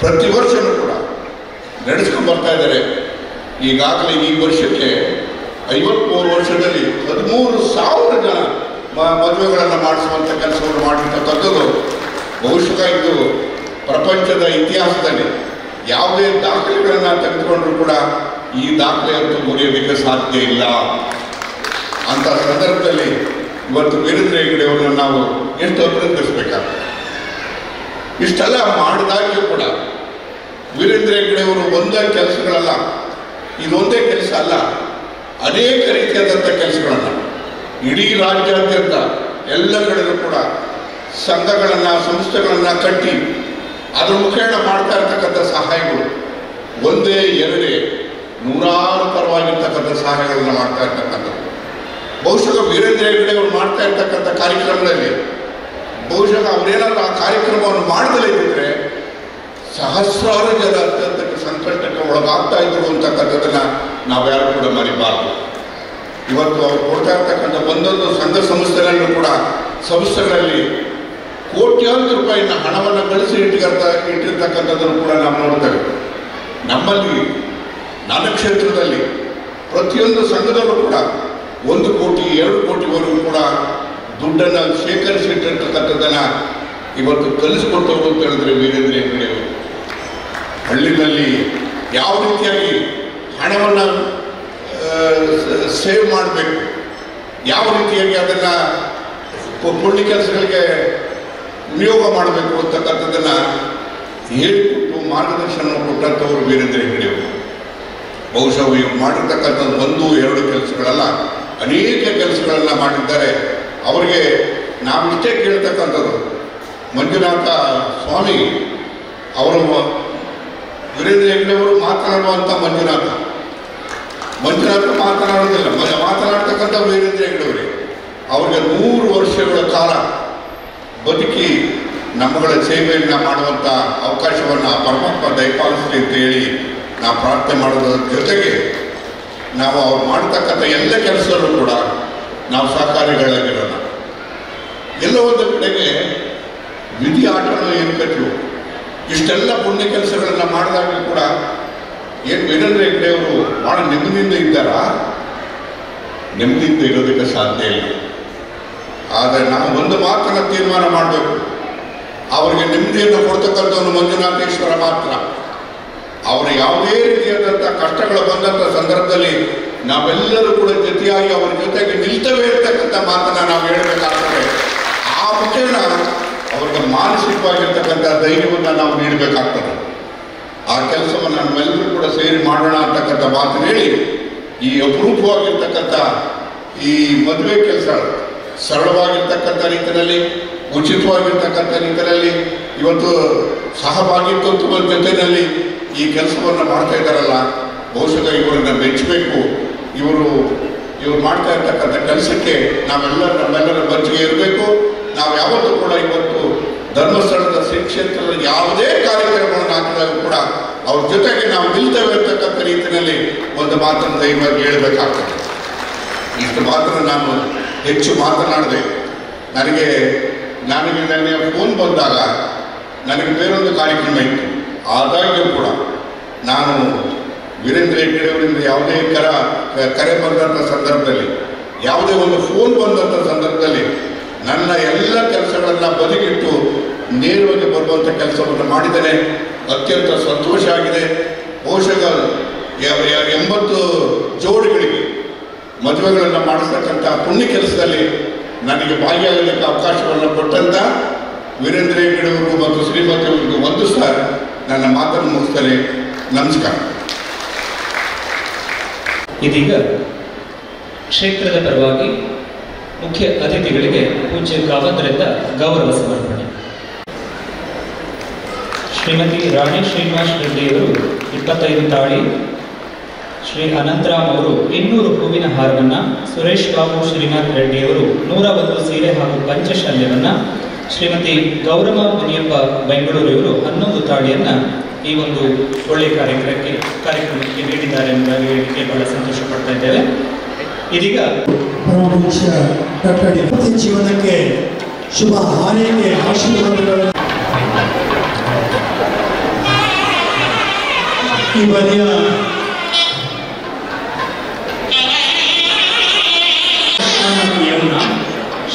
ಪ್ರತಿ ವರ್ಷವೂ ಕೂಡ ನಡೆಸ್ಕೊಂಡು ಬರ್ತಾ ಇದ್ದಾರೆ. ಈಗಾಗಲೇ ಈ ವರ್ಷಕ್ಕೆ 53 ವರ್ಷದಲ್ಲಿ 13,000 ಜನ ಮದುವೆಗಳನ್ನು ಮಾಡಿಸುವಂಥ ಕೆಲಸವನ್ನು ಮಾಡಿರ್ತಕ್ಕಂಥದ್ದು ಬಹುಶಃ ಇದು ಪ್ರಪಂಚದ ಇತಿಹಾಸದಲ್ಲಿ ಯಾವುದೇ ದಾಖಲೆಗಳನ್ನು ತೆಗೆದುಕೊಂಡ್ರೂ ಕೂಡ ಈ ದಾಖಲೆಯಂತೂ ಮುರಿಯೋದಕ್ಕೆ ಸಾಧ್ಯ ಇಲ್ಲ. ಅಂಥ ಸಂದರ್ಭದಲ್ಲಿ ಇವತ್ತು ವೀರೇಂದ್ರ ಹೆಗ್ಗಡೆಯವರನ್ನು ನಾವು ಎಷ್ಟು ಅಭಿನಂದಿಸಬೇಕಾಗ್ತದೆ. ಇಷ್ಟೆಲ್ಲ ಮಾಡಿದಾಗ್ಯೂ ಕೂಡ ವೀರೇಂದ್ರ ಹೆಗ್ಗಡೆಯವರು ಒಂದೇ ಕೆಲಸಗಳಲ್ಲ, ಇದೊಂದೇ ಕೆಲಸ ಅಲ್ಲ, ಅನೇಕ ರೀತಿಯಾದಂಥ ಕೆಲಸಗಳನ್ನು ಇಡೀ ರಾಜ್ಯಾದ್ಯಂತ ಎಲ್ಲ ಕಡೆಯೂ ಕೂಡ ಸಂಘಗಳನ್ನು ಸಂಸ್ಥೆಗಳನ್ನು ಕಟ್ಟಿ ಅದ್ರ ಮುಖೇನ ಮಾಡ್ತಾ ಇರ್ತಕ್ಕಂಥ ಸಹಾಯಗಳು ಒಂದೇ ಎರಡೇ ನೂರಾರು ಪರವಾಗಿರ್ತಕ್ಕಂಥ ಸಹಾಯಗಳನ್ನು ಮಾಡ್ತಾ ಇರ್ತಕ್ಕಂಥದ್ದು. ಬಹುಶಃ ವೀರೇಂದ್ರ ಹೆಗ್ಗಡೆಯವರು ಮಾಡ್ತಾ ಇರ್ತಕ್ಕಂಥ ಕಾರ್ಯಕ್ರಮಗಳಲ್ಲಿ ಬಹುಶಃ ಅವರೇನಾದ್ರೂ ಆ ಕಾರ್ಯಕ್ರಮವನ್ನು ಮಾಡದಲ್ಲೇ ಇದ್ದರೆ ಸಹಸ್ರಾರು ಜನ ಅತ್ಯಂತ ಸಂಕಷ್ಟಕ್ಕೆ ಒಳಗಾಗ್ತಾ ಇದ್ರು ಅಂತಕ್ಕಂಥದ್ದನ್ನು ನಾವ್ಯಾರು ಕೂಡ ಮರಿಬಾರ್ದು. ಇವತ್ತು ಅವರು ಕೊಡ್ತಾ ಇರ್ತಕ್ಕಂಥ ಒಂದೊಂದು ಸಂಘ ಸಂಸ್ಥೆಗಳನ್ನು ಕೂಡ ಸಂಸ್ಥೆಗಳಲ್ಲಿ ಕೋಟ್ಯಾಂತರ ರೂಪಾಯಿನ ಹಣವನ್ನು ಗಳಿಸಿ ಇಟ್ಟಿರ್ತಕ್ಕಂಥದ್ದನ್ನು ಕೂಡ ನಾವು ನೋಡ್ತೇವೆ. ನಮ್ಮಲ್ಲಿ ನನ್ನ ಕ್ಷೇತ್ರದಲ್ಲಿ ಪ್ರತಿಯೊಂದು ಸಂಘದಲ್ಲೂ ಕೂಡ 1 ಕೋಟಿ 2 ಕೋಟಿವರೆಗೂ ಕೂಡ ದುಡ್ಡನ್ನು ಶೇಖರಿಸಿಟ್ಟಿರ್ತಕ್ಕಂಥದ್ದನ್ನು ಇವತ್ತು ಕಲಿಸ್ಕೊಟ್ಟವರು ಅಂತ ಹೇಳಿದ್ರೆ ವೀರೇಂದ್ರ ಹೆಗ್ಗಡೆಯವರು. ಹಳ್ಳಿನಲ್ಲಿ ಯಾವ ರೀತಿಯಾಗಿ ಹಣವನ್ನು ಸೇವ್ ಮಾಡಬೇಕು, ಯಾವ ರೀತಿಯಾಗಿ ಅದನ್ನು ಪುಣ್ಯ ಕೆಲಸಗಳಿಗೆ ವಿನಿಯೋಗ ಮಾಡಬೇಕು ಅಂತಕ್ಕಂಥದ್ದನ್ನು ಹೇಳಿಕೊಟ್ಟು ಮಾರ್ಗದರ್ಶನ ಕೊಟ್ಟಂಥವರು ವೀರೇಂದ್ರ ಹೆಗ್ಗಡೆಯವರು. ಬಹುಶಃ ಇವರು ಮಾಡಿರ್ತಕ್ಕಂಥದ್ದು 1-2 ಕೆಲಸಗಳಲ್ಲ, ಅನೇಕ ಕೆಲಸಗಳನ್ನು ಮಾಡಿದ್ದಾರೆ. ಅವರಿಗೆ ನಾವಿಷ್ಟೇ ಕೇಳ್ತಕ್ಕಂಥದ್ದು, ಮಂಜುನಾಥ ಸ್ವಾಮಿ ಅವರು ವೀರೇಂದ್ರ ಹೆಗ್ಗಡೆಯವರು ಮಾತನಾಡುವಂಥ ಮಂಜುನಾಥ ಮಾತನಾಡೋದಿಲ್ಲ, ಮಾತನಾಡ್ತಕ್ಕಂಥ ವೀರೇಂದ್ರ ಹೆಗ್ಗಡೆಯವರೇ. ಅವ್ರಿಗೆ 100 ವರ್ಷಗಳ ಕಾಲ ಬದುಕಿ ನಮ್ಮಗಳ ಸೇವೆಯನ್ನು ಮಾಡುವಂಥ ಅವಕಾಶವನ್ನು ಪರಮಾತ್ಮ ದಯಪಾಲಿಸಲಿ ಅಂತ ಹೇಳಿ ನಾವು ಪ್ರಾರ್ಥನೆ ಮಾಡೋದ್ರ ಜೊತೆಗೆ ನಾವು ಅವ್ರು ಮಾಡ್ತಕ್ಕಂಥ ಎಲ್ಲ ಕೆಲಸದಲ್ಲೂ ಕೂಡ ನಾವು ಸಹಕಾರಿಗಳಾಗಿರೋಣ. ಎಲ್ಲ ಒಂದು ಕಡೆಗೆ ವಿಧಿ ಆಟನೂ ಏನು ಕಟ್ಟಿವು. ಇಷ್ಟೆಲ್ಲ ಪುಣ್ಯ ಕೆಲಸಗಳನ್ನು ಮಾಡಿದಾಗಲೂ ಕೂಡ ಏನು ವೀರೇಂದ್ರ ಹೆಗ್ಗಡೆಯವರು ಭಾಳ ನೆಮ್ಮದಿಯಿಂದ ಇದ್ದಾರಾ? ನೆಮ್ಮದಿಯಿಂದ ಇರೋದಕ್ಕೆ ಸಾಧ್ಯ ಇಲ್ಲ. ಆದರೆ ನಾವು ಒಂದು ಮಾತನ್ನು ತೀರ್ಮಾನ ಮಾಡಬೇಕು, ಅವರಿಗೆ ನೆಮ್ಮದಿಯನ್ನು ಕೊಡ್ತಕ್ಕಂಥವನು ಮಂಜುನಾಥೇಶ್ವರ ಮಾತ್ರ. ಅವರ ಯಾವುದೇ ರೀತಿಯಾದಂಥ ಕಷ್ಟಗಳು ಬಂದಂಥ ಸಂದರ್ಭದಲ್ಲಿ ನಾವೆಲ್ಲರೂ ಕೂಡ ಜೊತೆಯಾಗಿ ಅವರ ಜೊತೆಗೆ ನಿಲ್ತವೇ ಇರ್ತಕ್ಕಂಥ ಮಾತನ್ನು ನಾವು ಹೇಳಬೇಕಾಗ್ತದೆ. ಆ ಮುಖೇನ ಅವ್ರಿಗೆ ಮಾನಸಿಕವಾಗಿರ್ತಕ್ಕಂಥ ಧೈರ್ಯವನ್ನು ನಾವು ನೀಡಬೇಕಾಗ್ತದೆ. ಆ ಕೆಲಸವನ್ನು ನಾವೆಲ್ಲರೂ ಕೂಡ ಸೇರಿ ಮಾಡೋಣ ಅಂತಕ್ಕಂಥ ಮಾತನ್ನು ಹೇಳಿ, ಈ ಅಪರೂಪವಾಗಿರ್ತಕ್ಕಂಥ ಈ ಮದುವೆ ಕೆಲಸ ಸರಳವಾಗಿರ್ತಕ್ಕಂಥ ರೀತಿಯಲ್ಲಿ, ಉಚಿತವಾಗಿರ್ತಕ್ಕಂಥ ರೀತಿಯಲ್ಲಿ, ಇವತ್ತು ಸಹಭಾಗಿತ್ವದ ಜೊತೆಯಲ್ಲಿ ಈ ಕೆಲಸವನ್ನು ಮಾಡ್ತಾ ಇದ್ದಾರಲ್ಲ, ಬಹುಶಃ ಇವರನ್ನು ಮೆಚ್ಚಬೇಕು. ಇವರು ಮಾಡ್ತಾ ಇರ್ತಕ್ಕಂಥ ಕೆಲಸಕ್ಕೆ ನಮ್ಮೆಲ್ಲರ ಮಜ್ಜಿಗೆ ಇರಬೇಕು. ನಾವು ಯಾವತ್ತೂ ಕೂಡ ಇವತ್ತು ಧರ್ಮಸ್ಥಳದ ಶ್ರೀ ಕ್ಷೇತ್ರದಲ್ಲಿ ಯಾವುದೇ ಕಾರ್ಯಕ್ರಮವನ್ನು ಹಾಕಿದಾಗ ಕೂಡ ಅವ್ರ ಜೊತೆಗೆ ನಾವು ನಿಲ್ತೇವೆ ಅಂತಕ್ಕಂಥ ರೀತಿಯಲ್ಲಿ ಒಂದು ಮಾತನ್ನು ಧೈರ್ಯವಾಗಿ ಹೇಳಬೇಕಾಗ್ತದೆ. ಇಷ್ಟು ಮಾತ್ರ ನಾನು ಹೆಚ್ಚು ಮಾತನಾಡಿದೆ. ನನಗೆ ನೆನ್ನೆ ಫೋನ್ ಬಂದಾಗ ನನಗೆ ಬೇರೊಂದು ಕಾರ್ಯಕ್ರಮ ಇತ್ತು. ಆದಾಗ್ಯೂ ಕೂಡ ನಾನು ವೀರೇಂದ್ರ ಹೆಗ್ಗಡೆಯವರಿಂದ ಯಾವುದೇ ಕರೆ ಬಂದಂಥ ಸಂದರ್ಭದಲ್ಲಿ, ಯಾವುದೇ ಒಂದು ಫೋನ್ ಬಂದಂಥ ಸಂದರ್ಭದಲ್ಲಿ ನನ್ನ ಎಲ್ಲ ಕೆಲಸಗಳನ್ನು ಬದಿಗಿಟ್ಟು ನೇರವಾಗಿ ಬರುವಂಥ ಕೆಲಸವನ್ನು ಮಾಡಿದ್ದೇನೆ. ಅತ್ಯಂತ ಸಂತೋಷ ಆಗಿದೆ. ಬಹುಶಃ 80 ಜೋಡಿಗಳಿಗೆ ಮದುವೆಗಳನ್ನು ಮಾಡಿಸ್ತಕ್ಕಂಥ ಪುಣ್ಯ ಕೆಲಸದಲ್ಲಿ ನನಗೆ ಭಾಗಿಯಾಗಲಿಕ್ಕೆ ಅವಕಾಶವನ್ನು ಕೊಟ್ಟಂಥ ವೀರೇಂದ್ರ ಹೆಗ್ಗಡೆಯವರು ಮತ್ತು ಶ್ರೀಮತಿಯವರಿಗೂ ವಂದಿಸ್ತಾ ನನ್ನ ಮಾತನ್ನು ಮುಗಿಸ್ತಾರೆ. ನಮಸ್ಕಾರ. ಇದೀಗ ಕ್ಷೇತ್ರದ ಪರವಾಗಿ ಮುಖ್ಯ ಅತಿಥಿಗಳಿಗೆ ಪೂಜ್ಯ ಕಾವಂದರಿಂದ ಗೌರವ ಸಮರ್ಪಣೆ. ಶ್ರೀಮತಿ ರಾಣಿ ಶ್ರೀನಿವಾಸ್ ರೆಡ್ಡಿಯವರು 25 ತಾಳಿ, ಶ್ರೀ ಅನಂತರಾಮ್ ಅವರು 200 ಹೂವಿನ ಹಾರವನ್ನು, ಸುರೇಶ್ ಬಾಬು ಶ್ರೀನಾಥ್ ರೆಡ್ಡಿಯವರು 101 ಸೀರೆ ಹಾಗೂ ಪಂಚಶಲ್ಯವನ್ನು, ಶ್ರೀಮತಿ ಗೌರಮ್ಮ ಮುನಿಯಪ್ಪ ಬೆಂಗಳೂರಿಯವರು 11 ತಾಳಿಯನ್ನು ಈ ಒಂದು ಒಳ್ಳೆಯ ಕಾರ್ಯಕ್ರಮಕ್ಕೆ ನೀಡಿದ್ದಾರೆ ಎಂಬುದಾಗಿ ಹೇಳಲಿಕ್ಕೆ ಬಹಳ ಸಂತೋಷ ಪಡ್ತಾ ಇದ್ದೇವೆ. ಇದೀಗ ಪರಮಪೂಜ್ಯ ಡಾಕ್ಟರ್ ಡಿ ಜೀವನಕ್ಕೆ ಶುಭ ಹಾರೈಕೆ ಆಶೀರ್ವಾದಗಳನ್ನು ಈ ಬಾರಿಯ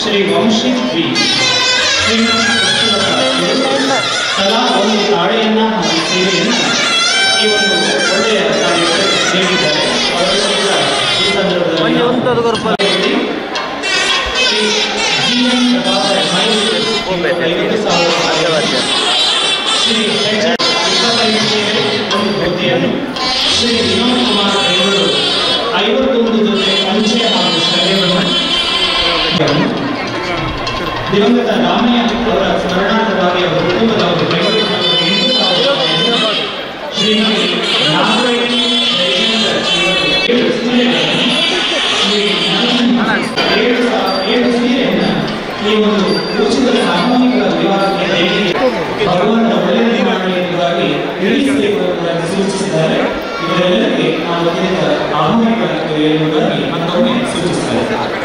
ಶ್ರೀ ವಂಶಿ ವಿ ತಲಾ ಒಂದು ತಾಳೆಯನ್ನ ಹಾಗೂ ಸೇವೆಯನ್ನು ಈ ಒಂದು ಒಳ್ಳೆಯ ಕಾರ್ಯಕ್ಕೆ ನೀಡಿದ್ದಾರೆ. ಅವರಿಗೆ ಈ ಸಂದರ್ಭದಲ್ಲಿ Shri G N Prabhakar 50,000 Shri H ಒಂದು ಹುದ್ದೆಯನ್ನು ಶ್ರೀ ವಿನೋದ್ ಕುಮಾರ್ ಬೆಂಗಳೂರು 51 ಜೊತೆ ಅಂಚೆ ಹಾಗೂ ಶಾಲೆಗಳನ್ನು ದಿವಂಗತ ರಾಮಯ್ಯ ಅವರ ಸ್ಮರಣಾರ್ಥವಾಗಿ ಅವರ ಕುಟುಂಬದವರು ಬೆಂಗಳೂರಿನ 8,000 ಶ್ರೀಮತಿ ನಾಗರಾಯಣಿ ಜಯಚಂದ್ರ 7 ಸೀರೆಗಳನ್ನು ಸೀರೆಯನ್ನು ಈ ಒಂದು ಉಚಿತ ಸಾಮೂಹಿಕ ವಿವಾಹಕ್ಕೆ ಭಗವಂತ ಒಳ್ಳೆಯದೇ ಮಾಡಲಿ ಎಂಬುದಾಗಿ ತಿಳಿಸಬೇಕೆಂಬುದಾಗಿ ಸೂಚಿಸಿದ್ದಾರೆ. ಇವರೆಲ್ಲರಿಗೆ ನಾವು ಇದರಿಂದ ಆಹ್ವಾನಿಸಲಾಗುತ್ತದೆ ಎಂಬುದಾಗಿ ಮತ್ತೊಮ್ಮೆ ಸೂಚಿಸಿದ್ದಾರೆ.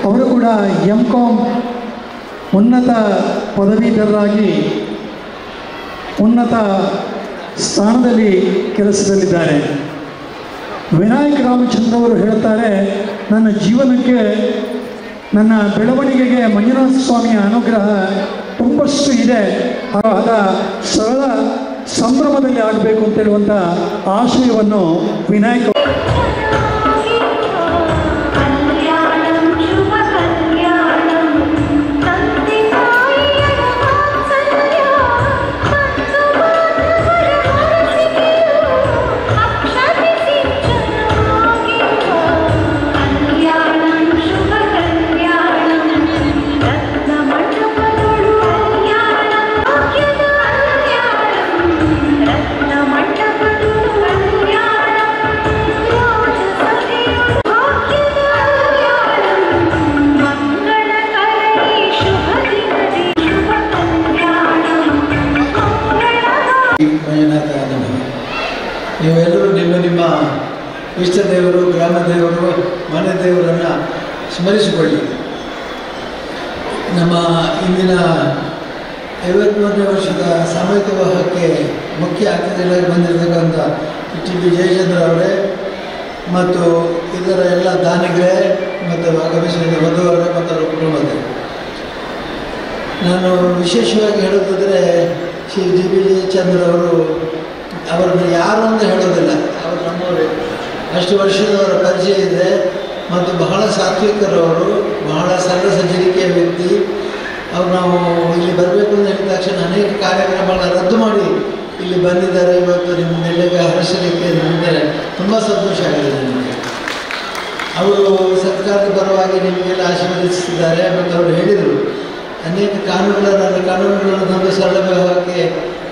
ಅವರು ಕೂಡ ಎಂ.ಕಾಮ್ ಉನ್ನತ ಪದವೀಧರರಾಗಿ ಉನ್ನತ ಸ್ಥಾನದಲ್ಲಿ ಕೆಲಸದಲ್ಲಿದ್ದಾರೆ. ವಿನಾಯಕ ರಾಮಚಂದ್ರ ಅವರು ಹೇಳ್ತಾರೆ, ನನ್ನ ಜೀವನಕ್ಕೆ ನನ್ನ ಬೆಳವಣಿಗೆಗೆ ಮಂಜುನಾಥ ಸ್ವಾಮಿಯ ಅನುಗ್ರಹ ತುಂಬಷ್ಟು ಇದೆ, ಆದ ಸರಳ ಸಂಭ್ರಮದಲ್ಲಿ ಆಗಬೇಕು ಅಂತ ಹೇಳುವಂಥ ಆಶಯವನ್ನು ವಿನಾಯಕ ನೀವೆಲ್ಲರೂ ನಿಮ್ಮ ಇಷ್ಟ ದೇವರು, ಗ್ರಾಮ ದೇವರು, ಮನೆ ದೇವರನ್ನು ಸ್ಮರಿಸಿಕೊಳ್ಳಿ. ನಮ್ಮ ಇಂದಿನ 53ನೇ ವರ್ಷದ ಸಾಮೂಹಿಕ ವಿವಾಹಕ್ಕೆ ಮುಖ್ಯ ಅತಿಥಿಗಳಾಗಿ ಬಂದಿರತಕ್ಕಂಥ ಟಿ.ಬಿ. ಜಯಚಂದ್ರ ಅವರೇ ಮತ್ತು ಇದರ ಎಲ್ಲ ದಾನಿಗಳೇ ಮತ್ತು ಆಗಮಿಸಿದ ವಧುವರೇ ಮತ್ತು ಅವರ ಕುಟುಂಬದವರೇ, ನಾನು ವಿಶೇಷವಾಗಿ ಹೇಳೋದಾದರೆ ಶ್ರೀ ಟಿ.ಬಿ. ಜಯಚಂದ್ರ ಅವರನ್ನು ಯಾರು ಅಂತ ಹೇಳೋದಿಲ್ಲ, ಅವರು ನಮ್ಮವರೇ. ಅಷ್ಟು ವರ್ಷದವರ ಪರಿಚಯ ಇದೆ ಮತ್ತು ಬಹಳ ಸಾತ್ವಿಕರವರು, ಬಹಳ ಸರಳ ಸಜ್ಜನಿಕೆಯ ವ್ಯಕ್ತಿ. ಅವ್ರು ನಾವು ಇಲ್ಲಿ ಬರಬೇಕು ಅಂತ ಹೇಳಿದ ತಕ್ಷಣ ಅನೇಕ ಕಾರ್ಯಕ್ರಮಗಳನ್ನ ರದ್ದು ಮಾಡಿ ಇಲ್ಲಿ ಬಂದಿದ್ದಾರೆ. ಇವತ್ತು ನಿಮ್ಮನ್ನೆಲ್ಲಗೆ ಹರಿಸಲಿಕ್ಕೆ ನನಗೆ ತುಂಬ ಸಂತೋಷ ಆಗಿದೆ. ನನಗೆ ಅವರು ಸರ್ಕಾರದ ಪರವಾಗಿ ನಿಮಗೆಲ್ಲ ಆಶೀರ್ವದಿಸಿದ್ದಾರೆ ಮತ್ತು ಅವರು ಹೇಳಿದರು ಅನೇಕ ಕಾನೂನುಗಳನ್ನು ತಂದು ಸರಳ ವಿವಾಹಕ್ಕೆ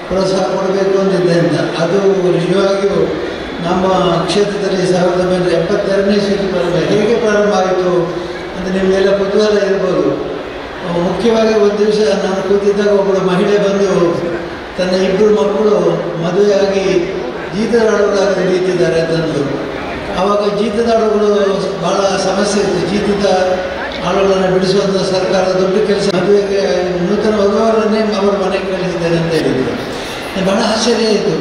ಪ್ರೋತ್ಸಾಹ ಕೊಡಬೇಕು ಅಂತಿದ್ದೆ ಅಂತ. ಅದು ನಿಜವಾಗಿಯೂ ನಮ್ಮ ಕ್ಷೇತ್ರದಲ್ಲಿ 1972ನೇ ಇಸವಿ ಹೇಗೆ ಪ್ರಾರಂಭ ಆಯಿತು ಅಂತ ನಿಮಗೆಲ್ಲ ಕುತೂಹಲ ಇರ್ಬೋದು. ಮುಖ್ಯವಾಗಿ ಒಂದು ದಿವಸ ನಾನು ಕೂತಿದ್ದಾಗ ಒಬ್ಬಳು ಮಹಿಳೆ ಬಂದು ತನ್ನ 2 ಮಕ್ಕಳು ಮದುವೆಯಾಗಿ ಜೀತದಾಳುಗಳಾಗಿ ನಡೀತಿದ್ದಾರೆ ಅಂತಂದರು. ಆವಾಗ ಜೀತದಾಳುಗಳು ಭಾಳ ಸಮಸ್ಯೆ ಇತ್ತು. ಜೀತದ ಆಳುಗಳನ್ನು ಬಿಡಿಸುವಂಥ ಸರ್ಕಾರದ ದೊಡ್ಡ ಕೆಲಸ. ಮದುವೆಗೆ ನೂತನ ವಧುವರನ್ನೇ ಅವರ ಮನೆಗೆ ಕಳಿಸಿದ್ದಾರೆ ಅಂತ ಹೇಳಿದರು. ಬಹಳ ಆಶ್ಚರ್ಯ ಆಯಿತು.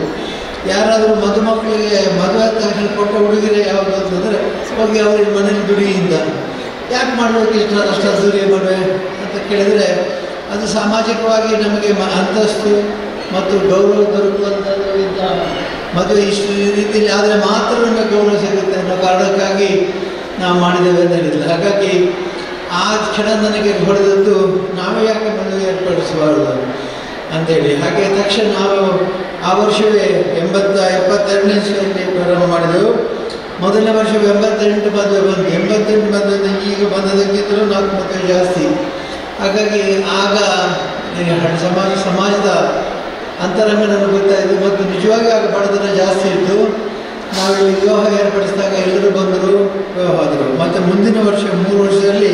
ಯಾರಾದರೂ ಮದುಮಕ್ಕಳಿಗೆ ಮದುವೆ ತಕ್ಷಣ ಕೊಟ್ಟ ಹುಡುಗಿರೆ ಯಾವುದು ಅಂತಂದರೆ ಹೋಗಿ ಅವ್ರಿಗೆ ಮನೇಲಿ ದುಡಿಯಿಂದ ಯಾಕೆ ಮಾಡಬೇಕು ಅಷ್ಟು ದುಡಿಯ ಮದುವೆ ಅಂತ ಕೇಳಿದರೆ, ಅದು ಸಾಮಾಜಿಕವಾಗಿ ನಮಗೆ ಅಂತಸ್ತು ಮತ್ತು ಗೌರವ ದೊರಕುವಂಥದ್ದು ಇಂಥ ಮದುವೆ ಇಷ್ಟು ರೀತಿಯಲ್ಲಿ ಆದರೆ ಮಾತ್ರ ನಮಗೆ ಗೌರವ ಸಿಗುತ್ತೆ ಅನ್ನೋ ಕಾರಣಕ್ಕಾಗಿ ನಾವು ಮಾಡಿದ್ದೇವೆ ಅಂತ ಹೇಳಿದ್ರು. ಹಾಗಾಗಿ ಆ ಕ್ಷಣ ನನಗೆ ಹೊಡೆದದ್ದು, ನಾವೇ ಯಾಕೆ ಮದುವೆ ಏರ್ಪಡಿಸಬಾರ್ದು. ಅಂತೇಳಿ. ಹಾಗೆ ತಕ್ಷಣ ನಾವು ಆ ವರ್ಷವೇ 72ನೇ ಇಸ್ವಿಯಲ್ಲಿ ಪ್ರಾರಂಭ ಮಾಡಿದೆವು. ಮೊದಲನೇ ವರ್ಷ 88 ಮದುವೆ ಬಂದು 88 ಮದುವೆ ಈಗ ಬಂದದಕ್ಕಿಂತಲೂ 4 ಮದುವೆ ಜಾಸ್ತಿ. ಹಾಗಾಗಿ ಆಗ ಸಮಾಜದ ಅಂತರಂಗ ನಮಗೆ ಗೊತ್ತಾಯಿತು ಮತ್ತು ನಿಜವಾಗಿ ಆಗ ಬಡತನ ಜಾಸ್ತಿ ಇತ್ತು. ನಾವಿಲ್ಲಿ ವಿವಾಹ ಏರ್ಪಡಿಸಿದಾಗ ಎಲ್ಲರೂ ಬಂದರು, ವಿವಾಹ ಆದರು. ಮತ್ತು ಮುಂದಿನ ವರ್ಷ 3 ವರ್ಷದಲ್ಲಿ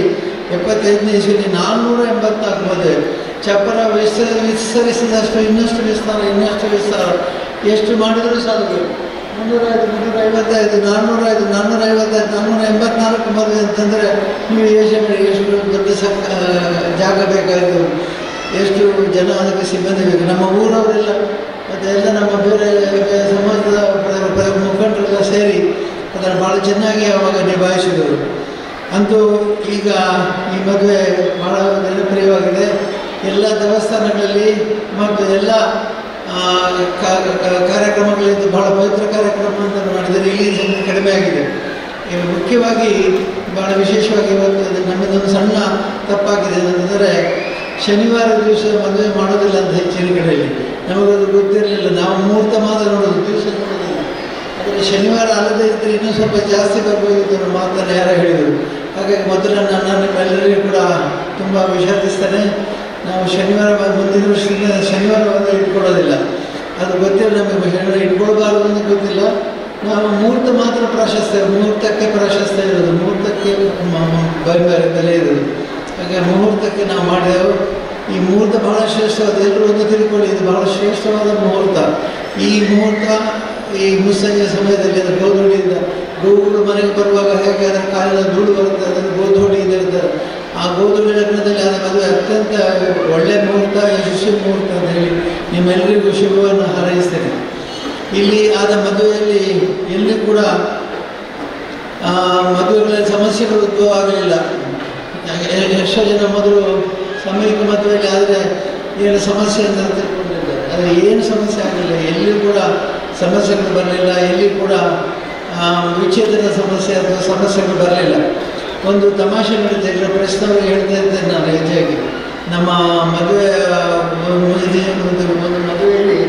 75ನೇ ಇಸ್ವಿಯಲ್ಲಿ 484 ಮದುವೆ. ಚಪ್ಪರ ವಿಸ್ತರಿಸಿದಷ್ಟು ಇನ್ನಷ್ಟು ವಿಸ್ತಾರ ಎಷ್ಟು ಮಾಡಿದರೂ ಸಾಲದು. 305, 355, 455, 484 ಮದುವೆ ಅಂತಂದರೆ ನೀವು ಯೋಚನೆ ಮಾಡಿ ಎಷ್ಟು ದೊಡ್ಡ ಜಾಗ ಬೇಕಾಯಿತು, ಎಷ್ಟು ಜನ ಅದಕ್ಕೆ ಸಿಬ್ಬಂದಿ ಬೇಕು. ನಮ್ಮ ಊರವರೆಲ್ಲ ಮತ್ತು ಎಲ್ಲ ನಮ್ಮ ಬೇರೆ ಸಮಾಜದ ಮುಖಂಡರೆಲ್ಲ ಸೇರಿ ಅದನ್ನು ಭಾಳ ಚೆನ್ನಾಗಿ ಅವಾಗ ನಿಭಾಯಿಸಿದರು. ಅಂತೂ ಈಗ ಈ ಮದುವೆ ಭಾಳ ಜನಪ್ರಿಯವಾಗಿದೆ. ಎಲ್ಲ ದೇವಸ್ಥಾನಗಳಲ್ಲಿ ಮತ್ತು ಎಲ್ಲ ಕಾರ್ಯಕ್ರಮಗಳಿಂದ ಭಾಳ ಪವಿತ್ರ ಕಾರ್ಯಕ್ರಮ ಅಂತ ಮಾಡಿದರೆ ಇಲ್ಲಿ ಸಂಖ್ಯೆ ಕಡಿಮೆ ಆಗಿದೆ. ಮುಖ್ಯವಾಗಿ ಭಾಳ ವಿಶೇಷವಾಗಿ ಇವತ್ತು ನಮ್ಮದೊಂದು ಸಣ್ಣ ತಪ್ಪಾಗಿದೆ ಅಂದರೆ ಶನಿವಾರ ದಿವಸ ಮದುವೆ ಮಾಡೋದಿಲ್ಲ ಅಂತ ಹೆಚ್ಚಿನ ಕಡೆಯಲ್ಲಿ. ನಮಗದು ಗೊತ್ತಿರಲಿಲ್ಲ. ನಾವು ಮುಹೂರ್ತ ಮಾತ್ರ ನೋಡೋದು, ದಿವಸ ನೋಡೋದಿಲ್ಲ. ಆದರೆ ಶನಿವಾರ ಅಲ್ಲದೆ ಇದ್ದರೆ ಇನ್ನೂ ಸ್ವಲ್ಪ ಜಾಸ್ತಿ ಬರ್ಬೋದಿತ್ತು ಅನ್ನೋ ಮಾತನ್ನು ಯಾರೋ ಹೇಳಿದರು. ಹಾಗಾಗಿ ಮೊದಲು ನಾನು ಎಲ್ಲರಿಗೂ ಕೂಡ ತುಂಬ ವಿಷಾದಿಸ್ತೇನೆ. ನಾವು ಶನಿವಾರ ಮುಂದಿನ ವರ್ಷದಿಂದ ಶನಿವಾರ ಬಂದು ಇಟ್ಕೊಳ್ಳೋದಿಲ್ಲ. ಅದು ಗೊತ್ತಿಲ್ಲ, ನಮಗೆ ಶನಿವಾರ ಇಟ್ಕೊಳ್ಬಾರ್ದು ಅಂತ ಗೊತ್ತಿಲ್ಲ. ನಾವು ಮುಹೂರ್ತ ಮಾತ್ರ ಪ್ರಾಶಸ್ತ್ಯ, ಮುಹೂರ್ತಕ್ಕೆ ಪ್ರಾಶಸ್ತ್ಯ ಇರೋದು, ಮುಹೂರ್ತಕ್ಕೆ ಬೇರೆ ಬೆಲೆ ಇರೋದು. ಹಾಗೆ ಮುಹೂರ್ತಕ್ಕೆ ನಾವು ಮಾಡಿದೆವು. ಈ ಮುಹೂರ್ತ ಬಹಳ ಶ್ರೇಷ್ಠವಾದ, ಎಲ್ಲರೂ ಒಂದು ತಿಳ್ಕೊಳ್ಳಿ, ಇದು ಬಹಳ ಶ್ರೇಷ್ಠವಾದ ಮುಹೂರ್ತ. ಈ ಮುಹೂರ್ತ ಈ ಮುಸ್ಸಂಜೆ ಸಮಯದಲ್ಲಿ ಅದರ ಗೋಧೂಳಿಯಿಂದ ಗೋವುಗಳು ಮನೆಗೆ ಬರುವಾಗ ಹೇಗೆ ಅದರ ಕಾಲಿನ ಧೂಳು ಬರುತ್ತೆ, ಅದನ್ನು ಗೋಧೂಳಿಯಿಂದ ಇರ್ತಾರೆ. ಆ ಗೋಧೂಳಿ ಲಗ್ನದಲ್ಲಿ ಆದ ಮದುವೆ ಅತ್ಯಂತ ಒಳ್ಳೆಯ ಮುಹೂರ್ತ, ಯಶಸ್ವಿ ಮುಹೂರ್ತ ಅಂತ ಹೇಳಿ ನಿಮ್ಮೆಲ್ಲರಿಗೂ ಶುಭವನ್ನು ಹಾರೈಸ್ತೇನೆ. ಇಲ್ಲಿ ಆದ ಮದುವೆಯಲ್ಲಿ ಎಲ್ಲಿ ಕೂಡ ಮದುವೆಗಳಲ್ಲಿ ಸಮಸ್ಯೆಗಳು ಉದ್ಭವ ಆಗಲಿಲ್ಲ. ಎಷ್ಟೋ ಜನ ಮೊದಲು ಸಾಮೂಹಿಕ ಮದುವೆಯಲ್ಲಿ ಆದರೆ ಏನು ಸಮಸ್ಯೆ ಅಂತ ತಿಳ್ಕೊಂಡಿದ್ದಾರೆ. ಆದರೆ ಏನು ಸಮಸ್ಯೆ ಆಗಲಿಲ್ಲ, ಎಲ್ಲಿಯೂ ಕೂಡ ಸಮಸ್ಯೆಗಳು ಬರಲಿಲ್ಲ, ಎಲ್ಲಿ ಕೂಡ ವಿಚ್ಛೇದನ ಸಮಸ್ಯೆ ಅಥವಾ ಸಮಸ್ಯೆಗಳು ಬರಲಿಲ್ಲ. ಒಂದು ತಮಾಷೆ ನಡೀತಾ ಇದ್ದರೆ ಪ್ರಶ್ನವ್ರಿಗೆ ಹೇಳ್ತಾ ಇರ್ತೇನೆ ನಾನು ಹೆಚ್ಚಾಗಿ. ನಮ್ಮ ಮದುವೆ ಒಂದು ಮದುವೆಯಲ್ಲಿ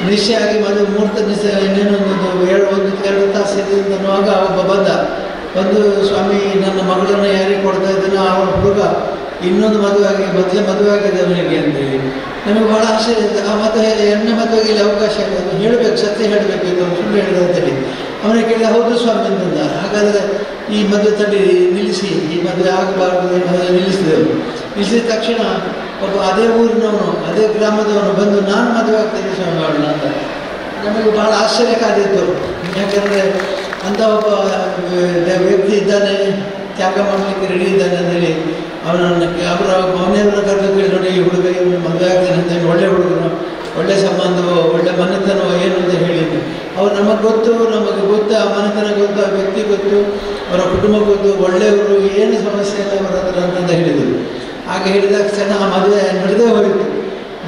ನಿಶ್ಚಯ ಆಗಿ ಮದುವೆ ಮುಹೂರ್ತ ನಿಶ್ಚಯ ಇನ್ನೇನು ಒಂದು 1-2 ತಾಸು ಇದೆ ಅನ್ನುವಾಗ ಒಬ್ಬ ಬಂದ. ಒಂದು ಸ್ವಾಮಿ ನನ್ನ ಮಗಳನ್ನು ಯಾರಿಗೆ ಕೊಡ್ತಾ ಇದ್ದಾನೋ ಅವನ ಹುಡುಗ ಇನ್ನೊಂದು ಮದುವೆ ಆಗಿ ಮದುವೆ ಆಗಿದೆ ಅವನಿಗೆ ಅಂತೇಳಿ. ನಮಗೆ ಭಾಳ ಆಶ್ಚರ್ಯ ಇದೆ. ಆ ಮದುವೆ ಎಣ್ಣೆ ಮದುವೆಗೆ ಇಲ್ಲಿ ಅವಕಾಶ ಇದೆ, ಅದು ಹೇಳಬೇಕು, ಸತ್ಯ ಹೇಳಬೇಕು, ಇದು ಸುಳ್ಳು ಹೇಳಿದೆ ಅಂತೇಳಿ. ಅವನಿಗೆ ಕೇಳಿದ, ಹೌದು ಸ್ವಾಮಿ ಅಂತಂದ. ಹಾಗಾದರೆ ಈ ಮದುವೆ ತಡಿ ನಿಲ್ಲಿಸಿ, ಈ ಮದುವೆ ಆಗಬಾರ್ದು, ಈ ಮದುವೆ ನಿಲ್ಲಿಸಿದೆವು. ನಿಲ್ಲಿಸಿದ ತಕ್ಷಣ ಒಬ್ಬ ಅದೇ ಊರಿನವನು, ಅದೇ ಗ್ರಾಮದವನು ಬಂದು, ನಾನು ಮದುವೆ ಆಗ್ತೇನೆ ಸ್ವಾಮಿ ಅವಳನ್ನ ಅಂತ. ನಮಗೆ ಭಾಳ ಆಶ್ಚರ್ಯ ಕಾದಿತ್ತು. ಯಾಕೆಂದರೆ ಅಂಥ ಒಬ್ಬ ವ್ಯಕ್ತಿ ಇದ್ದಾನೆ, ತ್ಯಾಗ ಮಾಡಲಿಕ್ಕೆ ರೆಡಿ ಇದ್ದಾನೆ ಅಂತೇಳಿ ಅವರ ಮನೆಯವರ ಕರೆದು ಕೇಳಿ, ನೋಡಿ ಈ ಹುಡುಗ ಇವನು ಮದುವೆ ಆಗ್ತಾನೆ ಅಂತೇಳಿ, ಒಳ್ಳೆ ಹುಡುಗನು, ಒಳ್ಳೆ ಸಂಬಂಧವೋ ಒಳ್ಳೆ ಮನೆತನವೋ ಏನು ಅಂತ ಹೇಳಿದ್ರು. ಅವ್ರು ನಮಗೆ ಗೊತ್ತು, ಆ ಮನೆತನ ಗೊತ್ತು, ಆ ವ್ಯಕ್ತಿ ಗೊತ್ತು, ಅವರ ಕುಟುಂಬ ಗೊತ್ತು, ಒಳ್ಳೆಯವರು, ಏನು ಸಮಸ್ಯೆ ಇಲ್ಲ ಅವರ ಹತ್ರ ಅಂತ ಹೇಳಿದರು. ಹಾಗೆ ಹೇಳಿದ ತಕ್ಷಣ ಆ ಮದುವೆ ನಡೆದೇ ಹೋಯಿತು.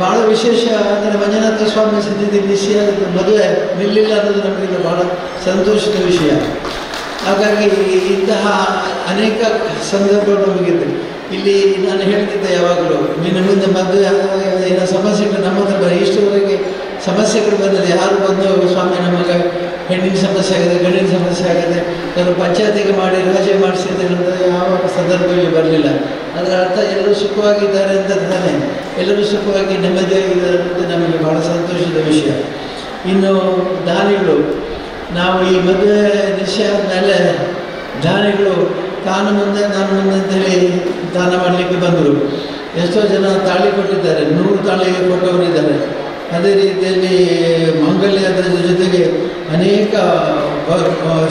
ಭಾಳ ವಿಶೇಷ ಅಂದರೆ ಮಂಜುನಾಥ ಸ್ವಾಮಿ ಸನ್ನಿಧಿ ನಿಶ್ಚಯ ಮದುವೆ ನಿಲ್ಲಿಲ್ಲ ಅನ್ನೋದು ನಮಗೆ ಭಾಳ ಸಂತೋಷದ ವಿಷಯ. ಹಾಗಾಗಿ ಇಂತಹ ಅನೇಕ ಸಂದರ್ಭಗಳು ನಮಗಿತ್ತು. ಇಲ್ಲಿ ನಾನು ಹೇಳ್ತಿದ್ದೆ ಯಾವಾಗಲೂ, ನಿಮ್ಮಿಂದ ಮದುವೆ ಏನೋ ಸಮಸ್ಯೆಗಳು ನಮ್ಮ ಹತ್ರ ಇಷ್ಟವರೆಗೆ ಸಮಸ್ಯೆಗಳು ಬಂದಿದೆ. ಯಾರು ಬಂದು ಸ್ವಾಮಿ ನಮಗೆ ಹೆಣ್ಣಿನ ಸಮಸ್ಯೆ ಆಗಿದೆ, ಗಂಡಿನ ಸಮಸ್ಯೆ ಆಗಿದೆ, ಕೆಲವು ಪಂಚಾಯತಿಗೆ ಮಾಡಿ ರಾಜಿ ಮಾಡಿಸಿದ್ದೇನೆ ಅಂತ ಯಾವ ಸಂದರ್ಭದಲ್ಲಿ ಬರಲಿಲ್ಲ. ಅದರ ಅರ್ಥ ಎಲ್ಲರೂ ಸುಖವಾಗಿದ್ದಾರೆ ಅಂತ ತಾನೆ, ಎಲ್ಲರೂ ಸುಖವಾಗಿ ನೆಮ್ಮದಿಯಾಗಿದ್ದಾರೆ ಅಂತ ನಮಗೆ ಭಾಳ ಸಂತೋಷದ ವಿಷಯ. ಇನ್ನು ದಾನಿಗಳು, ನಾವು ಈ ಮದುವೆ ನಿಶ್ಚಯ ಆದಮೇಲೆ ದಾನಿಗಳು ನಾನು ಮುಂದೆ ಅಂತೇಳಿ ದಾನ ಮಾಡಲಿಕ್ಕೆ ಬಂದರು. ಎಷ್ಟೋ ಜನ ತಾಳಿ ಕೊಟ್ಟಿದ್ದಾರೆ, 100 ತಾಳಿ ಕೊಟ್ಟವರಿದ್ದಾರೆ. ಅದೇ ರೀತಿಯಲ್ಲಿ ಮಾಂಗಲ್ಯದ ಜೊತೆಗೆ ಅನೇಕ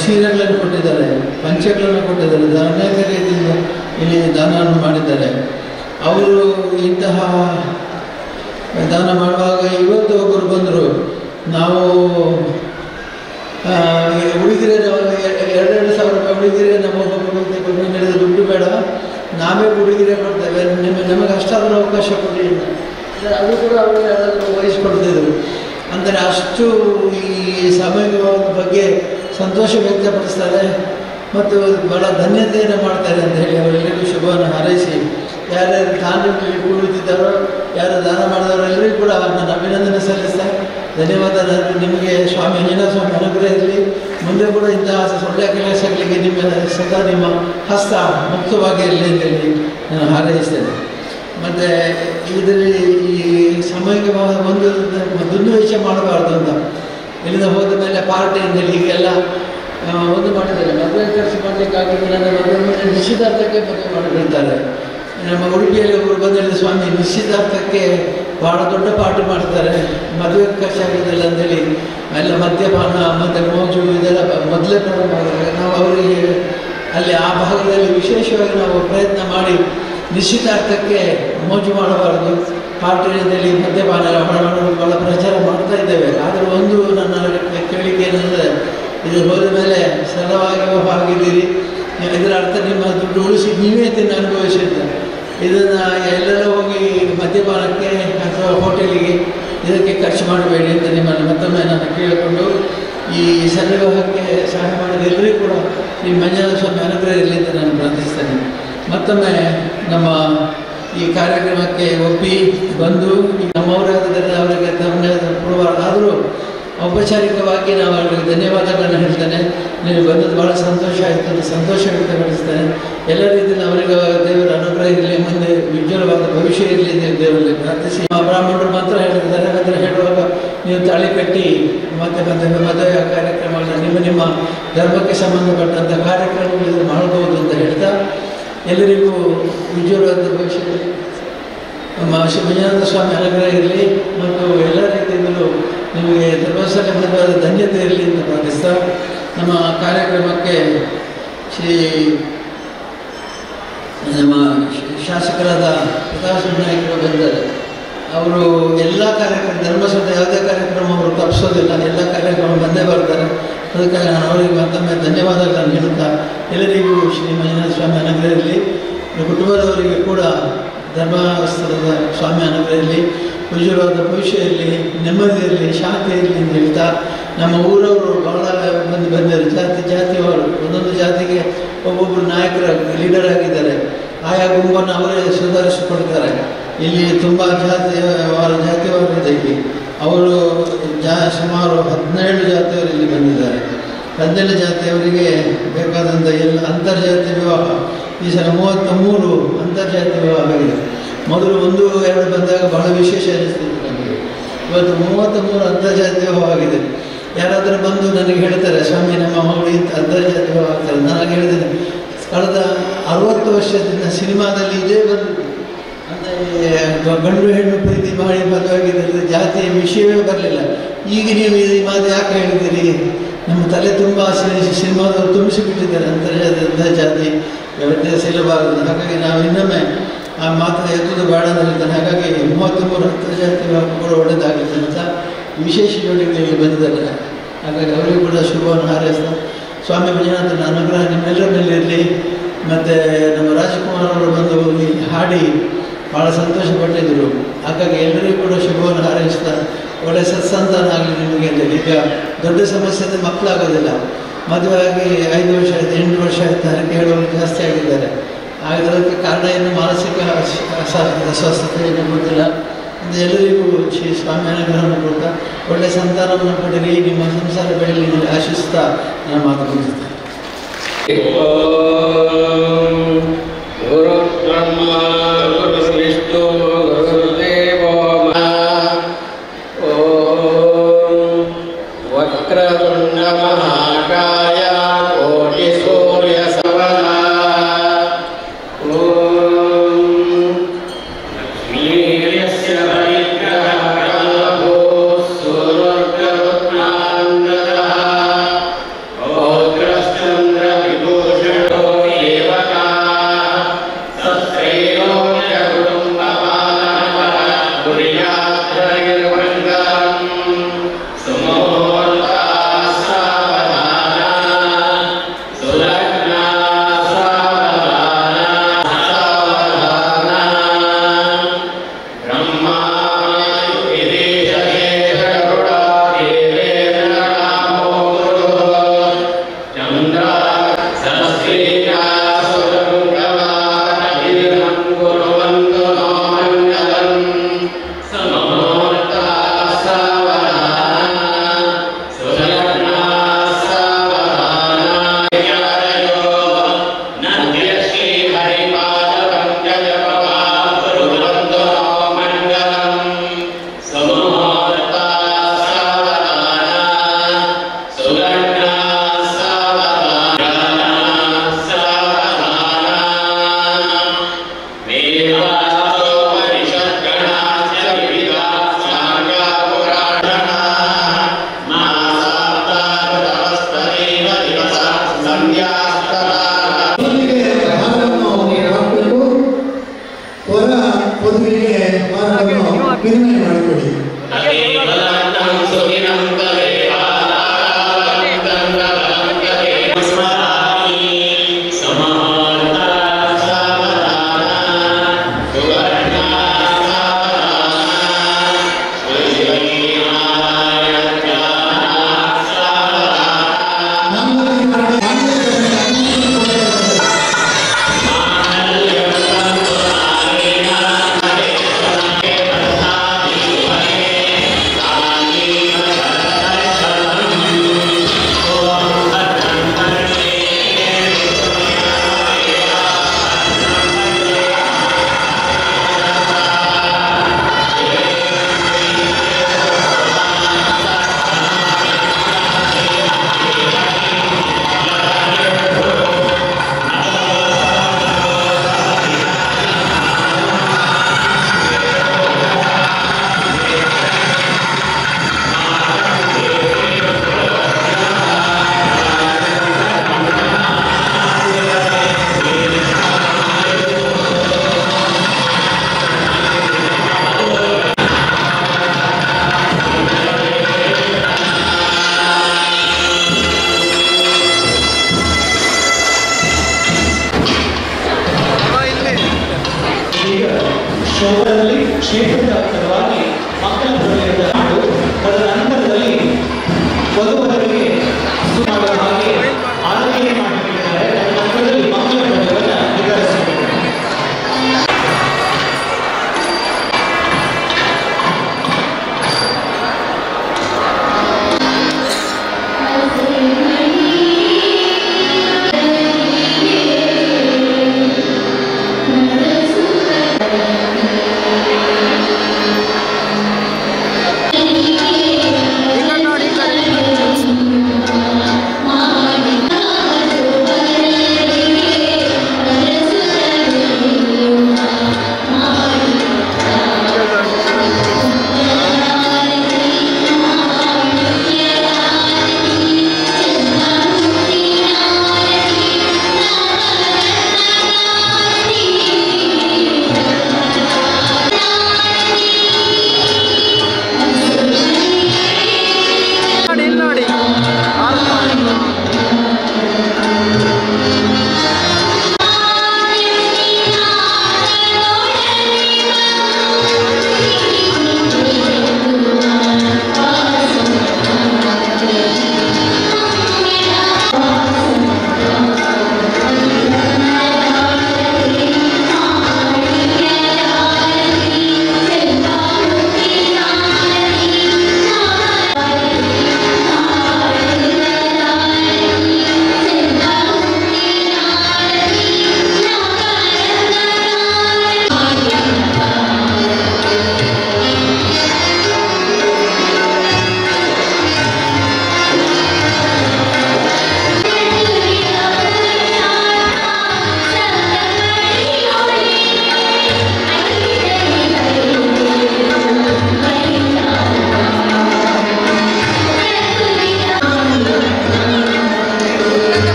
ಸೀರೆಗಳನ್ನು ಕೊಟ್ಟಿದ್ದಾರೆ, ಪಂಚಗಳನ್ನು ಕೊಟ್ಟಿದ್ದಾರೆ, ಅನೇಕ ರೀತಿಯಿಂದ ಇಲ್ಲಿ ದಾನವನ್ನು ಮಾಡಿದ್ದಾರೆ. ಅವರು ಇಂತಹ ದಾನ ಮಾಡುವಾಗ ಇವತ್ತು ಒಬ್ಬರು ಬಂದರು, ನಾವು ಉಳಿದಿರೆ 2,000 ರೂಪಾಯಿ ಉಳಿದಿರೆ ನಮಗೆ ನಡೆದ ದುಡ್ಡು ಬೇಡ, ನಾವೇ ಉಳಿದಿರೆ ಕೊಡ್ತೇವೆ, ನಮಗೆ ಅಷ್ಟಾದರೂ ಅವಕಾಶ ಕೊಡಿ. ಅದು ಕೂಡ ಅವರು ಯಾರಾದರೂ ವಹಿಸ್ಕೊಡ್ತಿದ್ರು. ಅಂದರೆ ಅಷ್ಟು ಈ ಸಾಮೂಹಿಕ ಬಗ್ಗೆ ಸಂತೋಷ ವ್ಯಕ್ತಪಡಿಸ್ತಾರೆ. ಮತ್ತು ಬಹಳ ಧನ್ಯತೆಯನ್ನು ಮಾಡ್ತಾರೆ ಅಂತ ಹೇಳಿ ಅವರೆಲ್ಲರಿಗೂ ಶುಭವನ್ನು ಹಾರೈಸಿ, ಯಾರ್ಯಾರು ದಾನದಲ್ಲಿ ಕುಳಿತಿದ್ದಾರೋ, ಯಾರು ದಾನ ಮಾಡಿದವರೆಲ್ಲರಿಗೂ ಕೂಡ ನಾನು ಅಭಿನಂದನೆ ಸಲ್ಲಿಸ್ತಾ ಧನ್ಯವಾದ. ನಿಮಗೆ ಸ್ವಾಮಿ ಅಂಜನೇಯ ಸ್ವಾಮಿ ಅನುಗ್ರಹ ಇರಲಿ. ಮುಂದೆ ಕೂಡ ಇಂತಹ ಒಳ್ಳೆಯ ಕೆಲಸಗಳಿಗೆ ಸದಾ ನಿಮ್ಮ ಹಸ್ತ ಮುಕ್ತವಾಗಿ ಇರಲಿ ಅಂತೇಳಿ ನಾನು ಹಾರೈಸ್ತೇನೆ. ಮತ್ತು ಇದರಲ್ಲಿ ಈ ಸಮಯಕ್ಕೆ ಒಂದು ದುಂದುವೆಚ್ಚ ಮಾಡಬಾರ್ದು ಅಂತ, ಇಲ್ಲಿಂದ ಹೋದ ಮೇಲೆ ಪಾರ್ಟಿ ಅಂತೇಳಿ ಹೀಗೆಲ್ಲ ಒಂದು ಮಾಡಿದ್ದಾರೆ. ಮದುವೆ ಖರ್ಚು ಮಾಡಲಿಕ್ಕಾಗಿ ನನ್ನ ಮದುವೆ ನಿಶ್ಚಿತಾರ್ಥಕ್ಕೆ ಮದುವೆ ಮಾಡಿಬಿಡ್ತಾರೆ. ನಮ್ಮ ಉಡುಪಿಯಲ್ಲಿ ಒಬ್ಬರು ಬಂದಿದ್ದ ಸ್ವಾಮಿ ನಿಶ್ಚಿತಾರ್ಥಕ್ಕೆ ಭಾಳ ದೊಡ್ಡ ಪಾರ್ಟಿ ಮಾಡ್ತಾರೆ, ಮದುವೆ ಖರ್ಚಾಗೋದಿಲ್ಲ ಅಂತೇಳಿ ಎಲ್ಲ ಮದ್ಯಪಾನ ಮತ್ತು ಮೋಜು ಇದೆಲ್ಲ ಮೊದಲೇ ಪ್ರಾರಂಭ ಮಾಡಿದಾಗ ನಾವು ಅವರಿಗೆ ಅಲ್ಲಿ ಆ ಭಾಗದಲ್ಲಿ ವಿಶೇಷವಾಗಿ ನಾವು ಪ್ರಯತ್ನ ಮಾಡಿ ನಿಶ್ಚಿತಾರ್ಥಕ್ಕೆ ಮೋಜು ಮಾಡಬಾರ್ದು, ಪಾರ್ಟಿಯಲ್ಲಿ ಮದ್ಯಪಾನ ಭಾಳ ಪ್ರಚಾರ ಮಾಡ್ತಾ ಇದ್ದೇವೆ. ಆದರೆ ಒಂದು ನನ್ನ ಕೇಳಿಕೆ ಏನಂದರೆ, ಇದು ಹೋದ ಮೇಲೆ ಸರಳವಾಗಿ ಆಗಿದ್ದೀರಿ, ಇದರ ಅರ್ಥ ನಿಮ್ಮ ದುಡ್ಡು ಉಳಿಸಿ ನೀವೇ ತಿನ್ನು ಅನುಭವಿಸಿರ್ತಾರೆ. ಇದನ್ನು ಎಲ್ಲೆಲ್ಲ ಹೋಗಿ ಮದ್ಯಪಾನಕ್ಕೆ ಅಥವಾ ಹೋಟೆಲಿಗೆ ಇದಕ್ಕೆ ಖರ್ಚು ಮಾಡಬೇಡಿ ಅಂತ ನಿಮ್ಮನ್ನು ಮತ್ತೊಮ್ಮೆ ನಾನು ಕೇಳಿಕೊಂಡು ಈ ಸನ್ನಿವಾಹಕ್ಕೆ ಸಹಾಯ ಮಾಡಿದ ಎಲ್ಲರಿಗೂ ಕೂಡ ಈ ಮಂಜುನಾಥ ಸ್ವಾಮಿ ಅನುಗ್ರಹ ಇರಲಿ ಅಂತ ನಾನು ಪ್ರಾರ್ಥಿಸ್ತೇನೆ. ಮತ್ತೊಮ್ಮೆ ನಮ್ಮ ಈ ಕಾರ್ಯಕ್ರಮಕ್ಕೆ ಒಪ್ಪಿ ಬಂದು ನಮ್ಮವರಾಗಿದ್ದರೆ ಅವರಿಗೆ ಕೊಡಬಾರ್ದಾದರೂ ಔಪಚಾರಿಕವಾಗಿ ನಾವು ಅವರಿಗೆ ಧನ್ಯವಾದಗಳನ್ನು ಹೇಳ್ತೇನೆ. ನೀವು ಬಂದದ್ದು ಭಾಳ ಸಂತೋಷ ಆಯಿತು, ಸಂತೋಷ ವ್ಯಕ್ತಪಡಿಸ್ತೇನೆ. ಎಲ್ಲ ರೀತಿಯಲ್ಲಿ ಅವರಿಗೆ ದೇವರ ಅನುಗ್ರಹ ಇರಲಿ, ಮುಂದೆ ಉಜ್ವಲವಾದ ಭವಿಷ್ಯ ಇರಲಿ ದೇವರಲ್ಲಿ ಪ್ರಾರ್ಥಿಸಿ. ಬ್ರಾಹ್ಮಣರು ಮಾತ್ರ ಹೇಳಿದ್ದಾರೆ, ಮಾತ್ರ ಹೇಳುವಾಗ ನೀವು ತಾಳಿ ಕಟ್ಟಿ ಮತ್ತೆ ಮದುವೆ ಕಾರ್ಯಕ್ರಮಗಳನ್ನು ನಿಮ್ಮ ಧರ್ಮಕ್ಕೆ ಸಂಬಂಧಪಟ್ಟಂಥ ಕಾರ್ಯಕ್ರಮಗಳನ್ನು ಮಾಡಬಹುದು ಅಂತ ಹೇಳ್ತಾ ಎಲ್ಲರಿಗೂ ಉಜ್ವಲವಾದ ಭವಿಷ್ಯ ನಮ್ಮ ಶ್ರೀ ಮಂಜುನಾಥ ಸ್ವಾಮಿ ಅನುಗ್ರಹ ಇರಲಿ ಮತ್ತು ಎಲ್ಲ ರೀತಿಯಿಂದಲೂ ನಿಮಗೆ ಧರ್ಮಸ್ಥಳವಾದ ಧನ್ಯತೆ ಇರಲಿ ಅಂತ ಪ್ರಾರ್ಥಿಸ್ತಾ ನಮ್ಮ ಕಾರ್ಯಕ್ರಮಕ್ಕೆ ಶ್ರೀ ನಮ್ಮ ಶಾಸಕರಾದ ಪ್ರಕಾಶ್ ನಾಯಕರು ಬಂದರೆ ಅವರು ಎಲ್ಲ ಕಾರ್ಯಕ್ರಮ ಧರ್ಮಸ್ಥಳದ ಯಾವುದೇ ಕಾರ್ಯಕ್ರಮ ಅವರು ತಪ್ಪಿಸೋದಿಲ್ಲ, ಎಲ್ಲ ಕಾರ್ಯಕ್ರಮ ಬಂದೇ ಬರ್ತಾರೆ. ಅದಕ್ಕಾಗಿ ನಾನು ಅವರಿಗೆ ಮತ್ತೊಮ್ಮೆ ಧನ್ಯವಾದಗಳನ್ನು ಹೇಳುತ್ತಾ ಎಲ್ಲರಿಗೂ ಶ್ರೀ ಮಂಜುನಾಥ ಸ್ವಾಮಿ ಅನುಗ್ರಹ ಇರಲಿ, ಕುಟುಂಬದವರಿಗೆ ಕೂಡ ಧರ್ಮಸ್ಥಳದ ಸ್ವಾಮಿ ಅನುಗ್ರಹ ಇರಲಿ, ಉಜ್ವಲವಾದ ಭವಿಷ್ಯ ಇರಲಿ, ನೆಮ್ಮದಿ ಇರಲಿ, ಶಾಂತಿ ಇರಲಿ ಅಂತ ಹೇಳ್ತಾ ನಮ್ಮ ಊರವರು ಭಾಳ ಬಂದರು, ಜಾತಿಯವರು ಒಂದೊಂದು ಜಾತಿಗೆ ಒಬ್ಬೊಬ್ಬರು ನಾಯಕರಾಗಿ ಲೀಡರ್ ಆಗಿದ್ದಾರೆ. ಆಯಾ ಗುಂಪನ್ನು ಅವರೇ ಸುಧಾರಿಸಿಕೊಡ್ತಾರೆ. ಇಲ್ಲಿ ತುಂಬ ಜಾತಿಯವರು ಇದೆ. ಇಲ್ಲಿ ಅವರು ಸುಮಾರು 17 ಜಾತಿಯವರು ಇಲ್ಲಿ ಬಂದಿದ್ದಾರೆ. 17 ಜಾತಿಯವರಿಗೆ ಬೇಕಾದಂಥ ಎಲ್ಲ ಅಂತರ್ಜಾತಿ ವಿವಾಹ ಈ ಸಲ 33 ಅಂತರ್ಜಾತಿ ವಿವಾಹ ಆಗಿದೆ. ಮೊದಲು 1-2 ಬಂದಾಗ ಬಹಳ ವಿಶೇಷ ಅನಿಸ್ತಿತ್ತು ನಮಗೆ. ಇವತ್ತು 33 ಅಂತರ್ಜಾತಿ ವಿವಾಹ ಆಗಿದೆ. ಯಾರಾದರೂ ಬಂದು ನನಗೆ ಹೇಳ್ತಾರೆ, ಸ್ವಾಮಿ ನಮ್ಮ ಮಗಳು ಇಂಥ ಅಂತರ್ಜಾತಿ ವಿವಾಹ ಆಗ್ತಾರೆ. ನನಗೆ ಹೇಳಿದ್ದೇನೆ, ಕಳೆದ 60 ವರ್ಷದಿಂದ ಸಿನಿಮಾದಲ್ಲಿ ಇದೇ ಬಂದಿತ್ತು. ಅಂದರೆ ಗಂಡು ಹೆಣ್ಣು ಪ್ರೀತಿ ಮಾಡಿ ಮದುವೆಯಾಗಿದ್ದರೆ ಜಾತಿಯ ವಿಷಯವೇ ಬರಲಿಲ್ಲ. ಈಗ ನೀವು ಈ ಮಾತು ಯಾಕೆ ಹೇಳಿದ್ದೀರಿ? ನಮ್ಮ ತಲೆ ತುಂಬ ಸಿನಿಮಾದವರು ತುಂಬಿಸಿಬಿಟ್ಟಿದ್ದಾರೆ, ಅಂತರ್ಜಾತಿ ವ್ಯತ್ಯಾಸ ಇಲ್ಲಬಾರದು. ಹಾಗಾಗಿ ನಾವು ಇನ್ನೊಮ್ಮೆ ಆ ಮಾತು ಎತ್ತುವುದು ಬೇಡ ಅಂತ ಹೇಳ್ತಾನೆ. ಹಾಗಾಗಿ 33 ಅಂತರ್ಜಾತಿ ಕೂಡ ಒಳ್ಳೆಯದಾಗಲಿದೆ ಅಂತ ವಿಶೇಷ ಜೋಡಿಗಳಲ್ಲಿ ಬಂದಿದ್ದಾರೆ. ಹಾಗಾಗಿ ಅವರಿಗೂ ಕೂಡ ಶುಭವನ್ನು ಹಾರೈಸ್ತಾ ಸ್ವಾಮಿ ಮಂಜುನಾಥನ ಅನುಗ್ರಹ ನಿಮ್ಮೆಲ್ಲರ ಮೇಲೆ ಇರಲಿ. ಮತ್ತು ನಮ್ಮ ರಾಜ್ಕುಮಾರ್ ಅವರು ಬಂದು ಹಾಡಿ ಭಾಳ ಸಂತೋಷಪಟ್ಟಿದ್ದರು. ಹಾಗಾಗಿ ಎಲ್ಲರಿಗೂ ಕೂಡ ಶುಭವನ್ನು ಹಾರೈಸ್ತಾ ಒಳ್ಳೆಯ ಸತ್ಸಂತಾನ ಆಗಲಿ ನಿಮಗೆ ಅಂತ. ಈಗ ದೊಡ್ಡ ಸಮಸ್ಯೆ ಅಂದರೆ ಮಕ್ಕಳಾಗೋದಿಲ್ಲ. ಮದುವೆ ಆಗಿ 5 ವರ್ಷ ಆಯಿತು, 8 ವರ್ಷ ಆಯಿತು, ಹರಕೆ ಹೇಳುವವರು ಜಾಸ್ತಿ ಆಗಿದ್ದಾರೆ. ಅದಕ್ಕೆ ಕಾರಣ ಏನು ಮಾನಸಿಕ ಅಸ್ವಸ್ಥತೆ ಏನು ಗೊತ್ತಿಲ್ಲ. ಎಲ್ಲರಿಗೂ ಶ್ರೀ ಸ್ವಾಮಿ ಅನುಗ್ರಹವನ್ನು ಕೊಡ್ತಾ ಒಳ್ಳೆಯ ಸಂತಾನವನ್ನು ಪಡೆಯಲಿ, ನಿಮ್ಮ ಸಂಸಾರ ಬೆಳೆಯಲಿ ಆಶಿಸ್ತಾ ನಾನು ಮಾತು ಮುಗಿಸ್ತೇನೆ. ಗುರು ಬ್ರಹ್ಮ ಗುರು ವಿಷ್ಣು ಗುರುದೇವೋ ವಕ್ರತುಂಡ ಮಹಾಕಾಯ ಕೋಟಿ ಸೂರ್ಯ ಸಮಃ ವೀರ್ಯಸ್ಯ ಪರಿಗ್ರಹಃ ಸೂರ್ಯೋರ್ಗರುತ್ಮಾಂಗದಃ ಔಗ್ರಶ್ಚಂದ್ರ ವಿಭೂಷಣೋ ದೇವತಾಃ ಸತ್ರೈಲೋಕ್ಯ ಕುಟುಂಬಪಾಲನಃ ಕುರ್ಯಾತ್ರೈರ್ಮಂಗಲಂ ಸುಮುಹೂರ್ತಾಃ ಸಾವಧಾನಾಃ ಕ್ಷೇತ್ರದ ಪರವಾಗಿ ಮಕ್ಕಳ ಪ್ರವೇಶದ ನಾಡು ತದನಂತರದಲ್ಲಿ ವಧುವರರಿಗೆ ಮಾಡುವ ಹಾಗೆ ಆರೈಕೆ ಮಾಡಿಕೊಂಡಿದ್ದಾರೆ. ತದನಂತರದಲ್ಲಿ ಮಕ್ಕಳ ಪ್ರವೇಶವನ್ನು ನಿರ್ಧರಿಸಿದ್ದಾರೆ.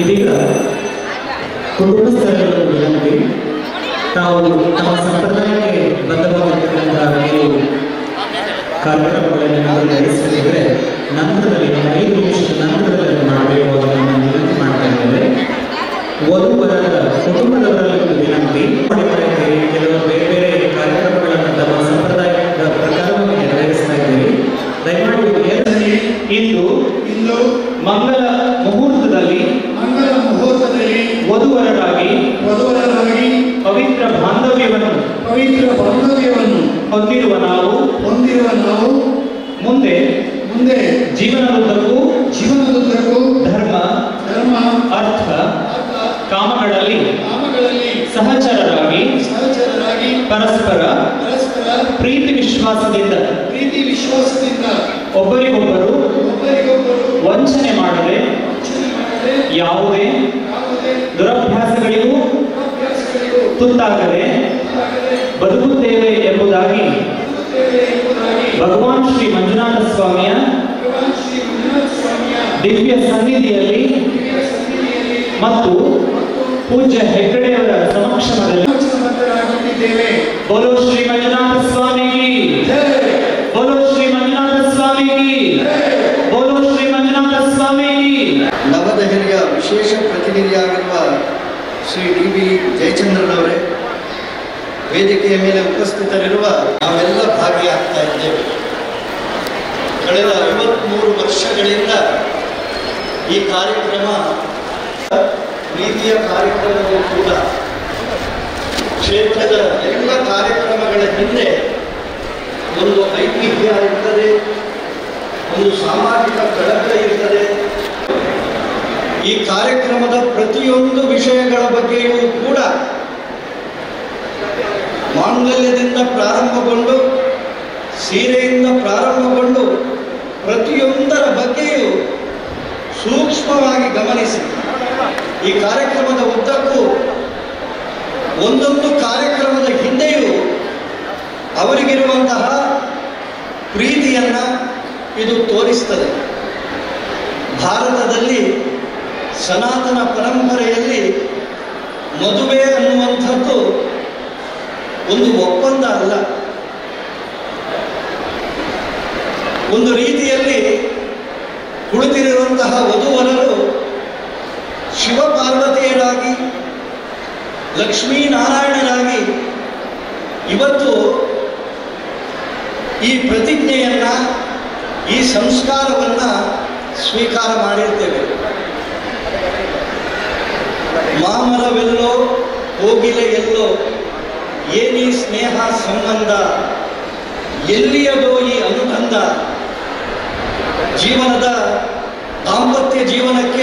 ಇದೀಗ ಕುಟುಂಬಸ್ಥರನ್ನು ವಿನಂತಿ, ತಾವು ತಮ್ಮ ಸಂಪ್ರದಾಯಕ್ಕೆ ಬದ್ಧವಾಗಿರ್ತಕ್ಕಂತಹ ಕೆಲವು ಕಾರ್ಯಕ್ರಮಗಳನ್ನು ನಡೆಸಿದರೆ ನಂತರದಲ್ಲಿ 5 ನಿಮಿಷದ ನಂತರದಲ್ಲಿ ಮಾಡಬೇಕು ಅದನ್ನು ವಿನಂತಿ ಮಾಡ್ತಾ ಇದ್ದೇವೆ. ವಧುವರರ ಕುಟುಂಬದವರಲ್ಲಿ ವಿನಂತಿ ಮಾಡಿಕೊಳ್ಳಕ್ಕೆ ಕೆಲವು ಬೇರೆ ಬೇರೆ ಕಾರ್ಯಕ್ರಮಗಳನ್ನು ತಮ್ಮ ಸಂಪ್ರದಾಯದ ಪ್ರಕಾರವಾಗಿ ನೆರವೇರಿಸ್ತಾ ಇದ್ದೀವಿ. ದಯಮಾಡಿ ಇಂದು ಮಂಗಲ ಮುಹೂರ್ತದಲ್ಲಿ ವಧುವರರಾಗಿ ಪವಿತ್ರ ಬಾಂಧವ್ಯವನ್ನು ಹೊಂದಿರುವ ನಾವು ಮುಂದೆ ಜೀವನದುದ್ದಕ್ಕೂ ಧರ್ಮ ಅರ್ಥ ಕಾಮಗಳಲ್ಲಿ ಸಹಚರರಾಗಿ ಪರಸ್ಪರ ಪ್ರೀತಿ ವಿಶ್ವಾಸದಿಂದ ಒಬ್ಬರಿಗೊಬ್ಬರು ವಂಚನೆ ಮಾಡದೆ ಯಾವುದೇ ದುರಭ್ಯಾಸಗಳಿಗೂ ತುತ್ತಾಗದೆ ಬದುಕುತ್ತೇವೆ ಎಂಬುದಾಗಿ ಭಗವಾನ್ ಶ್ರೀ ಮಂಜುನಾಥ ಸ್ವಾಮಿಯ ದಿವ್ಯ ಸನ್ನಿಧಿಯಲ್ಲಿ ಮತ್ತು ಪೂಜ್ಯ ಹೆಗ್ಗಡೆಯವರ ಸಮಕ್ಷಮದಲ್ಲಿ ಬೋಲೋ ಶ್ರೀ ಮಂಜುನಾಥ ಸ್ವಾಮಿಗೆ, ಬೋಲೋ ಶ್ರೀ ಮಂಜುನಾಥ ಸ್ವಾಮಿಗೆ, ಬೋಲೋ ಶ್ರೀ ಮಂಜುನಾಥ ಸ್ವಾಮಿಗೆ. ನವದೆಹಲಿಯ ವಿಶೇಷ ಪ್ರತಿನಿಧಿಯಾಗಿರುವ ಶ್ರೀ ಡಿ.ಬಿ. ಜಯಚಂದ್ರನವರೇ, ವೇದಿಕೆಯ ಮೇಲೆ ಉಪಸ್ಥಿತರಿರುವ ನಾವೆಲ್ಲ ಭಾಗಿಯಾಗ್ತಾ ಇದ್ದೇವೆ. ಕಳೆದ 53 ವರ್ಷಗಳಿಂದ ಈ ಕಾರ್ಯಕ್ರಮ ಪ್ರೀತಿಯ ಕಾರ್ಯಕ್ರಮವೂ ಕೂಡ ಕ್ಷೇತ್ರದ ಎಲ್ಲ ಕಾರ್ಯಕ್ರಮಗಳ ಹಿಂದೆ ಒಂದು ಐತಿಹ್ಯ ಇರ್ತದೆ, ಒಂದು ಸಾಮಾಜಿಕ ಕಳಕಳ ಇರ್ತದೆ. ಈ ಕಾರ್ಯಕ್ರಮದ ಪ್ರತಿಯೊಂದು ವಿಷಯಗಳ ಬಗ್ಗೆಯೂ ಕೂಡ ಮಾಂಗಲ್ಯದಿಂದ ಪ್ರಾರಂಭಗೊಂಡು ಸೀರೆಯಿಂದ ಪ್ರಾರಂಭಗೊಂಡು ಪ್ರತಿಯೊಂದರ ಬಗ್ಗೆಯೂ ಸೂಕ್ಷ್ಮವಾಗಿ ಗಮನಿಸಿ ಈ ಕಾರ್ಯಕ್ರಮದ ಉದ್ದಕ್ಕೂ ಒಂದೊಂದು ಕಾರ್ಯಕ್ರಮದ ಹಿಂದೆಯೂ ಅವರಿಗಿರುವಂತಹ ಪ್ರೀತಿಯನ್ನು ಇದು ತೋರಿಸ್ತದೆ. ಭಾರತದಲ್ಲಿ ಸನಾತನ ಪರಂಪರೆಯಲ್ಲಿ ಮದುವೆ ಅನ್ನುವಂಥದ್ದು ಒಂದು ಒಪ್ಪಂದ ಅಲ್ಲ. ಒಂದು ರೀತಿಯಲ್ಲಿ ಕುಳಿತಿರುವಂತಹ ವಧುವರರು ಶಿವಪಾರ್ವತಿಯರಾಗಿ ಲಕ್ಷ್ಮೀನಾರಾಯಣರಾಗಿ ಇವತ್ತು ಈ ಪ್ರತಿಜ್ಞೆಯನ್ನು ಈ ಸಂಸ್ಕಾರವನ್ನು ಸ್ವೀಕಾರ ಮಾಡಿರ್ತೇವೆ. ಮಾಮರವೆಲ್ಲೋ ಹೋಗಿಲೆ ಎಲ್ಲೋ ಏನೀ ಸ್ನೇಹ ಸಂಬಂಧ ಎಲ್ಲಿಯದೋ ಈ ಅನುಬಂಧ. ಜೀವನದ ದಾಂಪತ್ಯ ಜೀವನಕ್ಕೆ